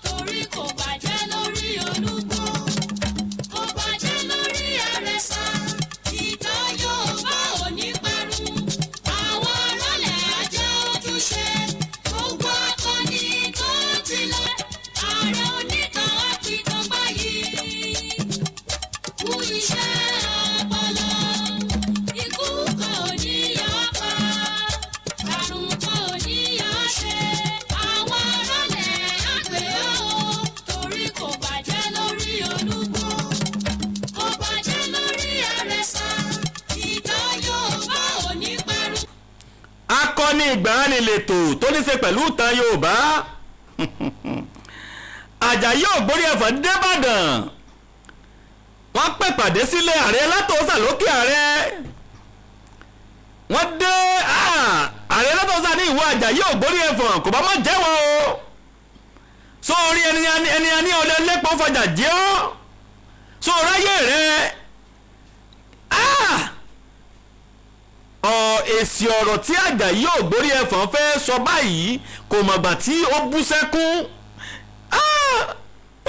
Speaker 2: torí kò bàjẹ́ lórí Olúgbò kò bàjẹ́ lórí Àrẹ̀sà ìtàn Yorùbá ò ní parun àwọn arálẹ̀ ajẹ́ ojúṣe. Gbogbo akọni tó ti lọ, ààrẹ oníkan àpìtàn báyìí. Kú iṣẹ́ ọpọlọ, ikú kò ní yọ pa, àrùn kò ní yọ ṣe. Àwọn arálẹ̀ àgbẹ̀ ó, torí kò bàjẹ́ lórí Olúgbò, kò bàjẹ́ lórí Àrẹ̀sà, ìtàn Yorùbá ò ní parun.
Speaker 1: Akọni ìgbàanì lètò tó ní ṣe pẹ̀lú ìtàn Yorùbá. Àjàyí Ògbórí Ẹ̀fọ̀n dé Ìbàdàn wọ́n pè pàdé sílé ààrẹ Látòsà lókè ààrẹ wọ́n dé ààrẹ Látòsà ní ìwọ Àjàyí Ògbórí Ẹ̀fọ̀n kò bá má jẹ́wọ́ o sórí ẹni a ní ọdẹ lẹ́pọ̀ fọjà jẹ́ ọ́ sórí ayé rẹ̀ èsì ọ̀rọ̀ tí Àjàyí Ògbórí Ẹ̀fọ̀n fẹ́ sọ báyìí kò mọ̀gbà tí ó bú sẹ́kún.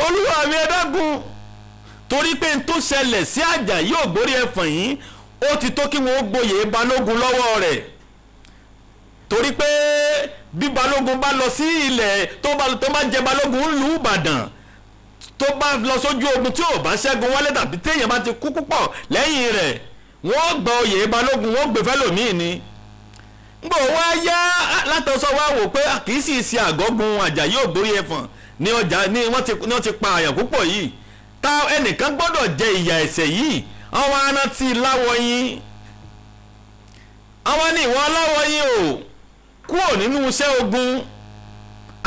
Speaker 1: Olúwa mi ẹ dákun torí pé n tó ṣẹlẹ̀ sí Àjàyí Ògbórí Ẹ̀fọ̀n yìí ó ti tó kí wọ́n gboyè balógun lọ́wọ́ rẹ̀ torí pé bí balógun bá lọ sí ilẹ̀ tó bá jẹ balógun ìlú Ìbàdàn tó bá lọ sójú ogun tí ò bá ṣẹ́gun wálé tàbí téèyàn bá ti kú púpọ̀ lẹ́yìn rẹ̀ wọ́n gba oyè balógun wọ́n gbé fẹ́lòmíì ni ngbọ̀ wá yá Látòsà wá wò pé kì í sì ṣe àgọ́gun Àjàyí Ògbórí Ẹ̀fọ̀n ní ọjà ní wọ́n ti pa àyàn púpọ̀ yìí ta ẹnìkan gbọ́dọ̀ jẹ ìyà ẹ̀ṣẹ̀ yìí àwọn arántí Láwọ̀yìn àwọn ní ìwọ Láwọ̀yìn o kúrò nínú iṣẹ́ ogun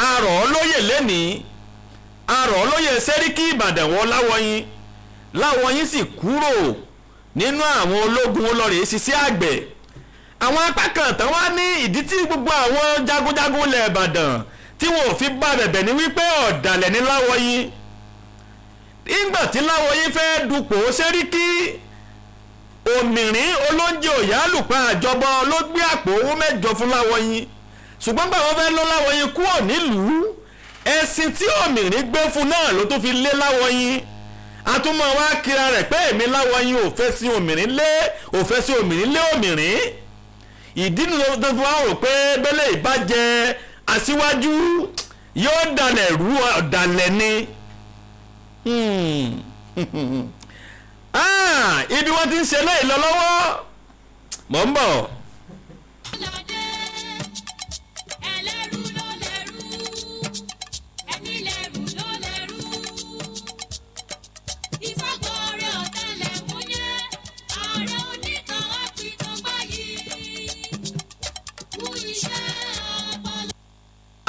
Speaker 1: arọ̀ olóyè lẹ́nìí arọ̀ olóyè Sẹ́ríkì Ìbàdàn wọ Láwọ̀yìn sì kúrò nínú àwọn ológun olórí ṣiṣẹ́ àgbẹ̀ àwọn apá kan tán wá ní ìdí tí gbogbo àwọn jagunjagun ilẹ̀ Ìbàdàn tí wọn ò fi bá bẹ̀bẹ̀ ní wípé ọ̀dàlẹ̀ ní Láwọ̀yìn nígbà tí Láwọ̀yìn fẹ́ dupò sẹ́ríkì Òmìrín olóúnjẹ òyàlùpá àjọbọ ló gbé àpò owó 8 fún Láwọ̀yìn ṣùgbọ́n gbà wọ́n fẹ́ lọ Láwọ̀yìn kúrò nílùú ẹ̀sìn tí Òmìrín gbé fún náà ló tó fi lé Láwọ̀yìn àtúmọ̀ wá kíra rẹ̀ pé èmi Láwọ̀yìn ò fẹ́ sí Òmìrín lé Òmìrín ìdí ni tó fi wá rò pé bẹ́lẹ̀ ìbàjẹ́ aṣíwájú yóò dalẹ̀ rú ọ̀dàlẹ̀ ni ibi wọ́n ti ń ṣe lẹ́yìn lọ lọ́wọ́ mọ̀ ń bọ̀.
Speaker 2: Aládé ẹlẹ́rú ló lẹ́rú ẹni lẹ́rú ló lẹ́rú ìfọ̀gọ́rẹ́ ọ̀tẹlẹ̀múyẹ́ ààrẹ onítàn àpìtàn báyìí kú iṣẹ́ ọpọlọ.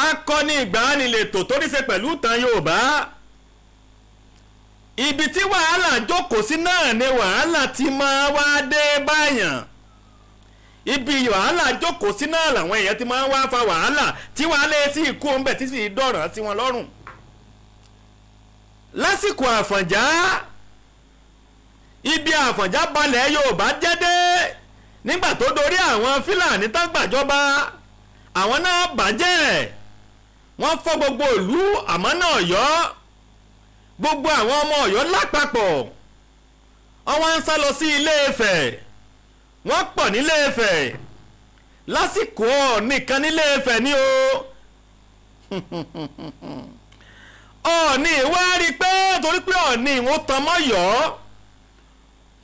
Speaker 1: Akọni ìgbàanilètò tó ní ṣe pẹ̀lú ìtàn Yorùbá ibi tí wàhálà jókòó sí náà ni wàhálà ti máa wá dé báyàn ibi wàhálà jókòó sí náà làwọn èèyàn ti máa wá fa wàhálà tí wàhálà sí ikú ńbẹ tí sì dọ̀ràn sí wọn lọ́rùn lásìkò Àfọ̀njá ibi Àfọ̀njá balẹ̀ Yorùbá jẹ́ dé nígbà tó dorí àwọn Fúlàní tán gbàjọba àwọn náà bàjẹ́ wọ́n fọ́ gbogbo ìlú àmọ́ náà Ọ̀yọ́ gbogbo àwọn ọmọ Ọ̀yọ́ lápapọ̀ wọ́n wá ń sá lọ sí Ilé-Ifẹ̀ wọ́n pọ̀ nílé Ifẹ̀ lásìkò nìkan nílé Ifẹ̀ ní o Ọọ̀ni wá rí i pé torí pé Ọọ̀ni ìwọ̀n tan mọ́ Ọ̀yọ́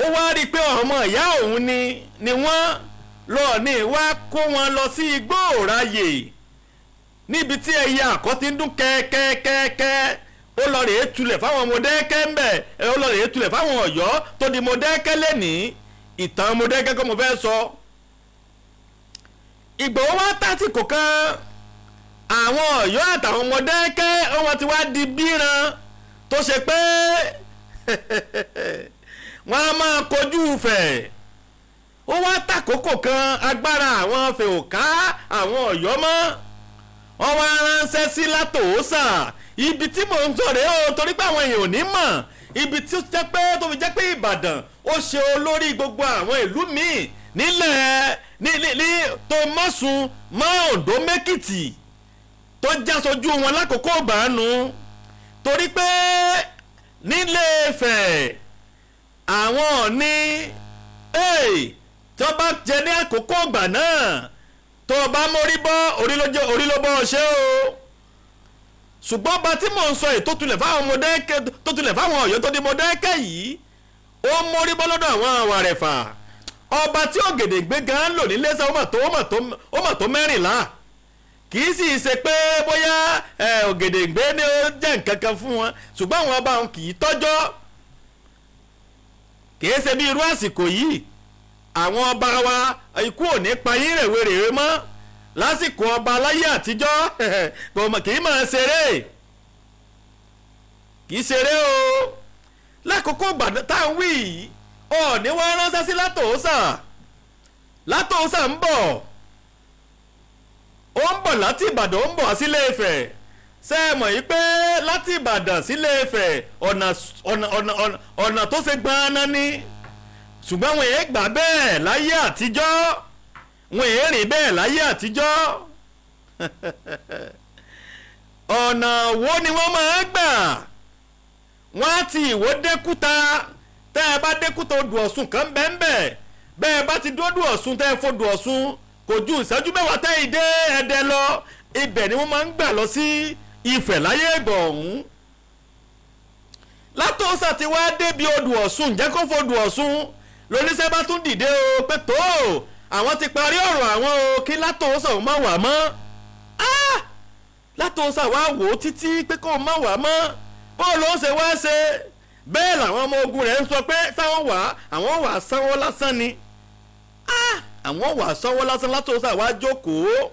Speaker 1: ó wá rí i pé ọmọ ìyá òun ni wọ́n lọ́ọ̀ni wá kó wọn lọ sí igbó òráyè níbi tí ẹyẹ àkọ́ ti ń dún kẹ́kẹ́kẹ́kẹ́ ó lọ rèé tulẹ̀ fáwọn Mọdákẹ́kẹ́ ń bẹ̀ ó lọ rèé tulẹ̀ fáwọn Ọ̀yọ́ tó di Mọdákẹ́kẹ́ lẹ́nìí ìtàn Mọdákẹ́kẹ́ kọ́ mo fẹ́ sọ. Ìgbòho wá tásìkò kan àwọn Ọ̀yọ́ àtàwọn Mọdákẹ́kẹ́ wọn ti wá di bíran tó ṣe pé wọ́n á máa kojú Ifẹ̀ ó wá tàkókò kan agbára àwọn Ifẹ̀ ò ká àwọn Ọ̀yọ́ mọ́ wọ́n wá ránṣẹ́ sí Látòósà ibi tí mò ń sọ rèé o torí pé àwọn èèyàn ò ní mọ̀ ibi tí ó jẹ́ pé tó fi jẹ́ pé Ìbàdàn ó ṣe olórí gbogbo àwọn ìlú míì nílẹ̀ ní tó mọ́sùn mọ́ Oǹdó mẹ́kìtì tó já sojú wọn lákòókò ìbánu torí pé nílé Ifẹ̀ àwọn Ọ̀ọ̀ni tí wọ́n bá jẹ ní àkókò ìgbà náà tó o bá mórí bọ́ orí ló bọ́ ọ ṣe o ṣùgbọ́n bá tí mò ń sọ èyí tó tulẹ̀ fáwọn Mọdákẹ́kẹ́ tó tulẹ̀ fáwọn Ọ̀yọ́ tó di Mọdákẹ́kẹ́ yìí ó mórí bọ́ lọ́dọ̀ àwọn Àwàrẹ̀fà ọba tí Ògèdèngbé gan lò ní lẹ́sẹ̀ ó mà tó 14 kì í sì ṣe pé bóyá Ògèdèngbé ni ó jẹ́ nǹkan kan fún wọn ṣùgbọ́n àwọn ọba wọn kì í tọ́jọ́ kì í ṣe bí irú àsìkò yìí àwọn ọba wa ikú ò ní pa yín rèwerèwe mọ́ lásìkò ọba aláyé àtijọ́ kì í máa ṣeré kì í ṣeré o lákòókò gbàdá tá à ń wí yìí Ọọ̀ni wá ránṣẹ́ sí Látòósà ń bọ̀ ó ń bọ̀ láti Ìbàdàn ó ń bọ̀ sílé Ifẹ̀ ṣé ẹ mọ̀ yìí pé láti Ìbàdàn sílé Ifẹ̀ ọ̀nà tó ṣe gbọ́n ní ṣùgbọ́n wọn èé gbà bẹ́ẹ̀ láyé àtijọ́ wọn èé rìn bẹ́ẹ̀ láyé àtijọ́ ọ̀nà wo ni wọ́n máa gbà wọ́n á ti Ìwó dẹ́kúta tẹ́ ẹ bá dẹ́kúta odò Ọ̀ṣun kan bẹ́ẹ̀ bá ti dúdú Ọ̀ṣun tẹ́ ẹ fodò Ọ̀ṣun kò ju ìṣẹ́jú mẹ́wàá tẹ́ ìdé Ẹdẹ lọ ibẹ̀ ni wọ́n máa ń gbà lọ sí Ifẹ̀ láyé ìgbà ọ̀hún Látòósà ti wá débi odò Ọ̀ṣun jẹ́ kó fodò Ọ̀ṣun lóníṣẹ́ bá tún dìde o pé tó àwọn ti parí ọ̀rọ̀ àwọn o kí Látòósà ò má wà mọ́ Látòósà wá wò ó títí pé kó má wà mọ́ bó ló ṣe wá ṣe bẹ́ẹ̀ làwọn ọmọ ogun rẹ̀ ń sọ pé àwọn wà sanwó lásán ni àwọn wà sanwó lásán Látòósà wá jókòó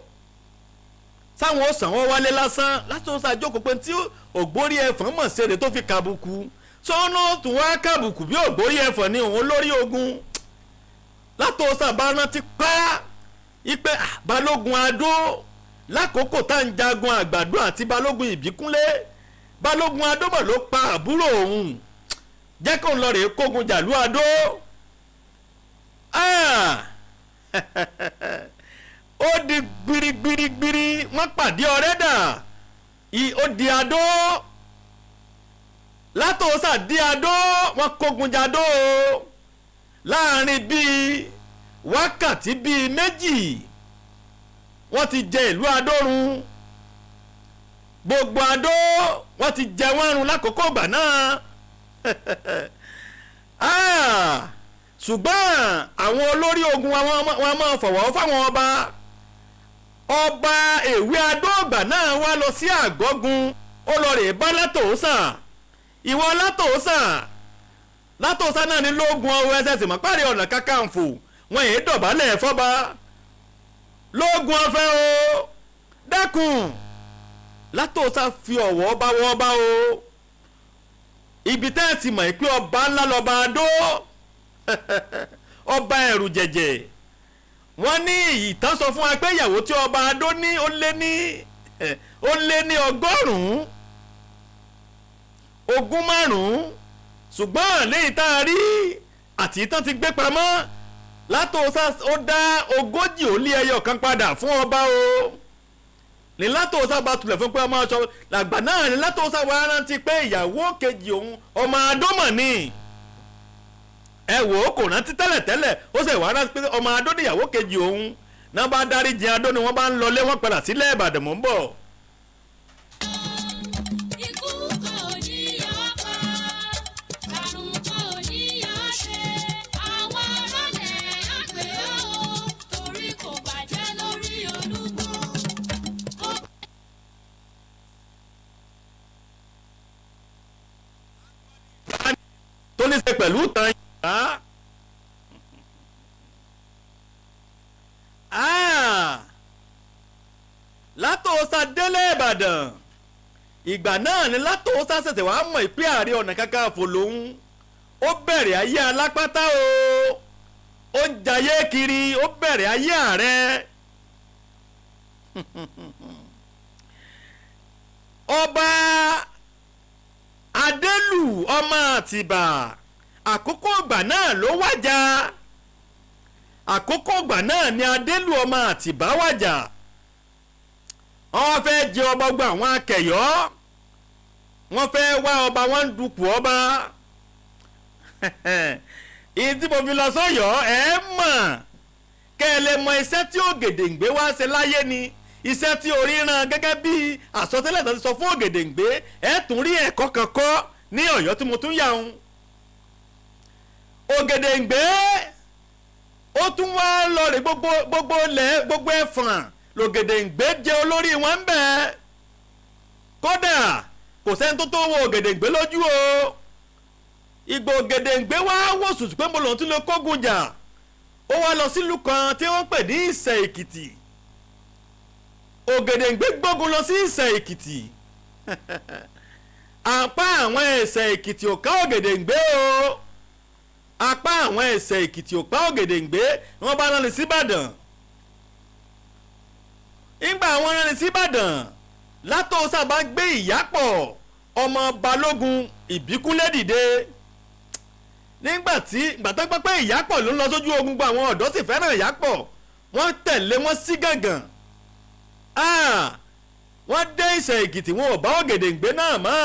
Speaker 1: sáwọn ó sanwó wálé lásán Látòósà jókòó pé tí ògbórí ẹ̀fọn mọ̀ ṣeré tó fi kàbùkù sọ́nà tún wá kàbùkù bí ògbórí ẹ̀fọn ní òun lórí ogun Látòósà bá rántí pa ipe balógun adó lákòókò tá ń jagun àgbàdo àti balógun ìbíkúnlé balógun adó mọ̀ ló pa àbúrò òun jẹ́ kó ń lọ rèé kógun jàlú adó ó di gbirigbirigbiri wọ́n pàdé ọ̀rẹ́dà ó di adó látòsà di adó wọ́n kógun jàdó láàrin bíi wákàtí bíi méjì wọ́n ti jẹ ìlú adó run gbogbo adó wọ́n ti jẹ wọ́n run lákòókò ìgbà náà ṣùgbọ́n àwọn olórí ogun wọn máa fọ̀wọ́ fáwọn ọba èwe adó ìgbà náà wá lọ sí àgọ́gun ó lọ rè bá látòsà ìwọ látòsà náà ní lóògùn ọwọ́ ẹsẹ̀ sì mọ́ párí ọ̀nà kakanfò wọn èé dọ̀bálẹ̀ fọ́ba lóògùn ọ̀fẹ́ o dákun látòsà fi ọ̀wọ́ bá wọ́n bá o ibi tẹ́ ẹ ti mọ̀ pé ọba ńlá lọ́ba adó ọba ẹ̀rù jẹ̀jẹ̀ wọ́n ní ìtàn sọ fún wa pé ìyàwó tí ọba adó ní ó lé ní 100 ṣùgbọ́n lẹ́yìn tá a rí àti ìtàn ti gbé pamọ́ látòsà ó dá 140 kan padà fún ọba o ní látòsà bá tulẹ̀ fún pé ọmọ ọ̀ṣọ́ làgbà náà ní látòsà wà rántí pé ìyàwó kejì òun ọmọ adómọ̀ ni ẹ wò ó kò rántí tẹ́lẹ̀tẹ́lẹ̀ ó sì wà rántí pé ọmọ adó ní ìyàwó kejì òun náà bá dárí jẹ adó ni wọ́n bá ń lọlé wọ́n padà sílẹ̀ Ìbàdàn mọ́ ń bọ̀. tó ní ṣe pẹ̀lú tàn yìí látòsà délé Ìbàdàn ìgbà náà ni látòsà ṣẹ̀ṣẹ̀ wàá mọ̀ ìpín Ààrẹ Ọ̀nà Kakanfò lòun ó bẹ̀rẹ̀ ayé alápátá ó ń jayé kiri ó bẹ̀rẹ̀ ayé ààrẹ ọba Adélù ọmọ Àtìbà àkókò ìgbà náà ló wájà àkókò ìgbà náà ni Adélù ọmọ Àtìbà wájà wọ́n fẹ́ jẹ ọba gba àwọn akẹ̀yọ́ wọ́n fẹ́ wá ọba wọn ń dupò ọba ìyí tí mo fi lọ sọ́yọ́ mọ̀ kẹ́ ẹ lè mọ iṣẹ́ tí Ògèdèngbé wá ṣe láyé ni iṣẹ́ tí orí ran gẹ́gẹ́ bí àsọtẹ́lẹ̀ tó ti sọ fún Ògèdèngbé tún rí ẹ̀kọ́ kan kọ́ ní Ọ̀yọ́ tí mo tún yà ń. Ògèdèngbé ó tún wá lọ rè gbogbo ẹ̀fọ̀n l'Ògèdèngbé jẹ́ olórí wọn ń bẹ̀. kódà kò sẹ́ni tó wo Ògèdèngbé lójú o. ìgbà Ògèdèngbé wá wò sùsù pé mo lòun tún lè kógun jà ó wá lọ sílùú kan tí wọ́n pè ní Ìsẹ̀ Èkìtì. Ògèdèngbé gbógun lọ sí Ìsẹ̀ Èkìtì apá àwọn Ìsẹ̀ Èkìtì ò ká Ògèdèngbé o apá àwọn Ìsẹ̀ Èkìtì ò ká Ògèdèngbé wọ́n bá rán ní síbàdàn ìgbà àwọn rán ní síbàdàn látòsà bá gbé Ìyápọ̀ ọmọ Balógun Ìbíkúnlé dìde nígbà tó gbọ́ pé Ìyápọ̀ ló ń lọ sójú ogun gba àwọn ọ̀dọ́ sì fẹ́ràn Ìyápọ̀ wọ́n tẹ̀lé wọn sí gàngàn wọ́n dé Ìsẹ̀ Èkìtì wọn ò bá Ògèdèngbé náà mọ́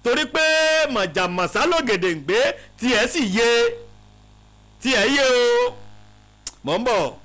Speaker 1: torí pé mọ̀jàmọ̀sá l'Ògèdèngbé tiẹ̀ sì yé o mọ̀ ń bọ̀.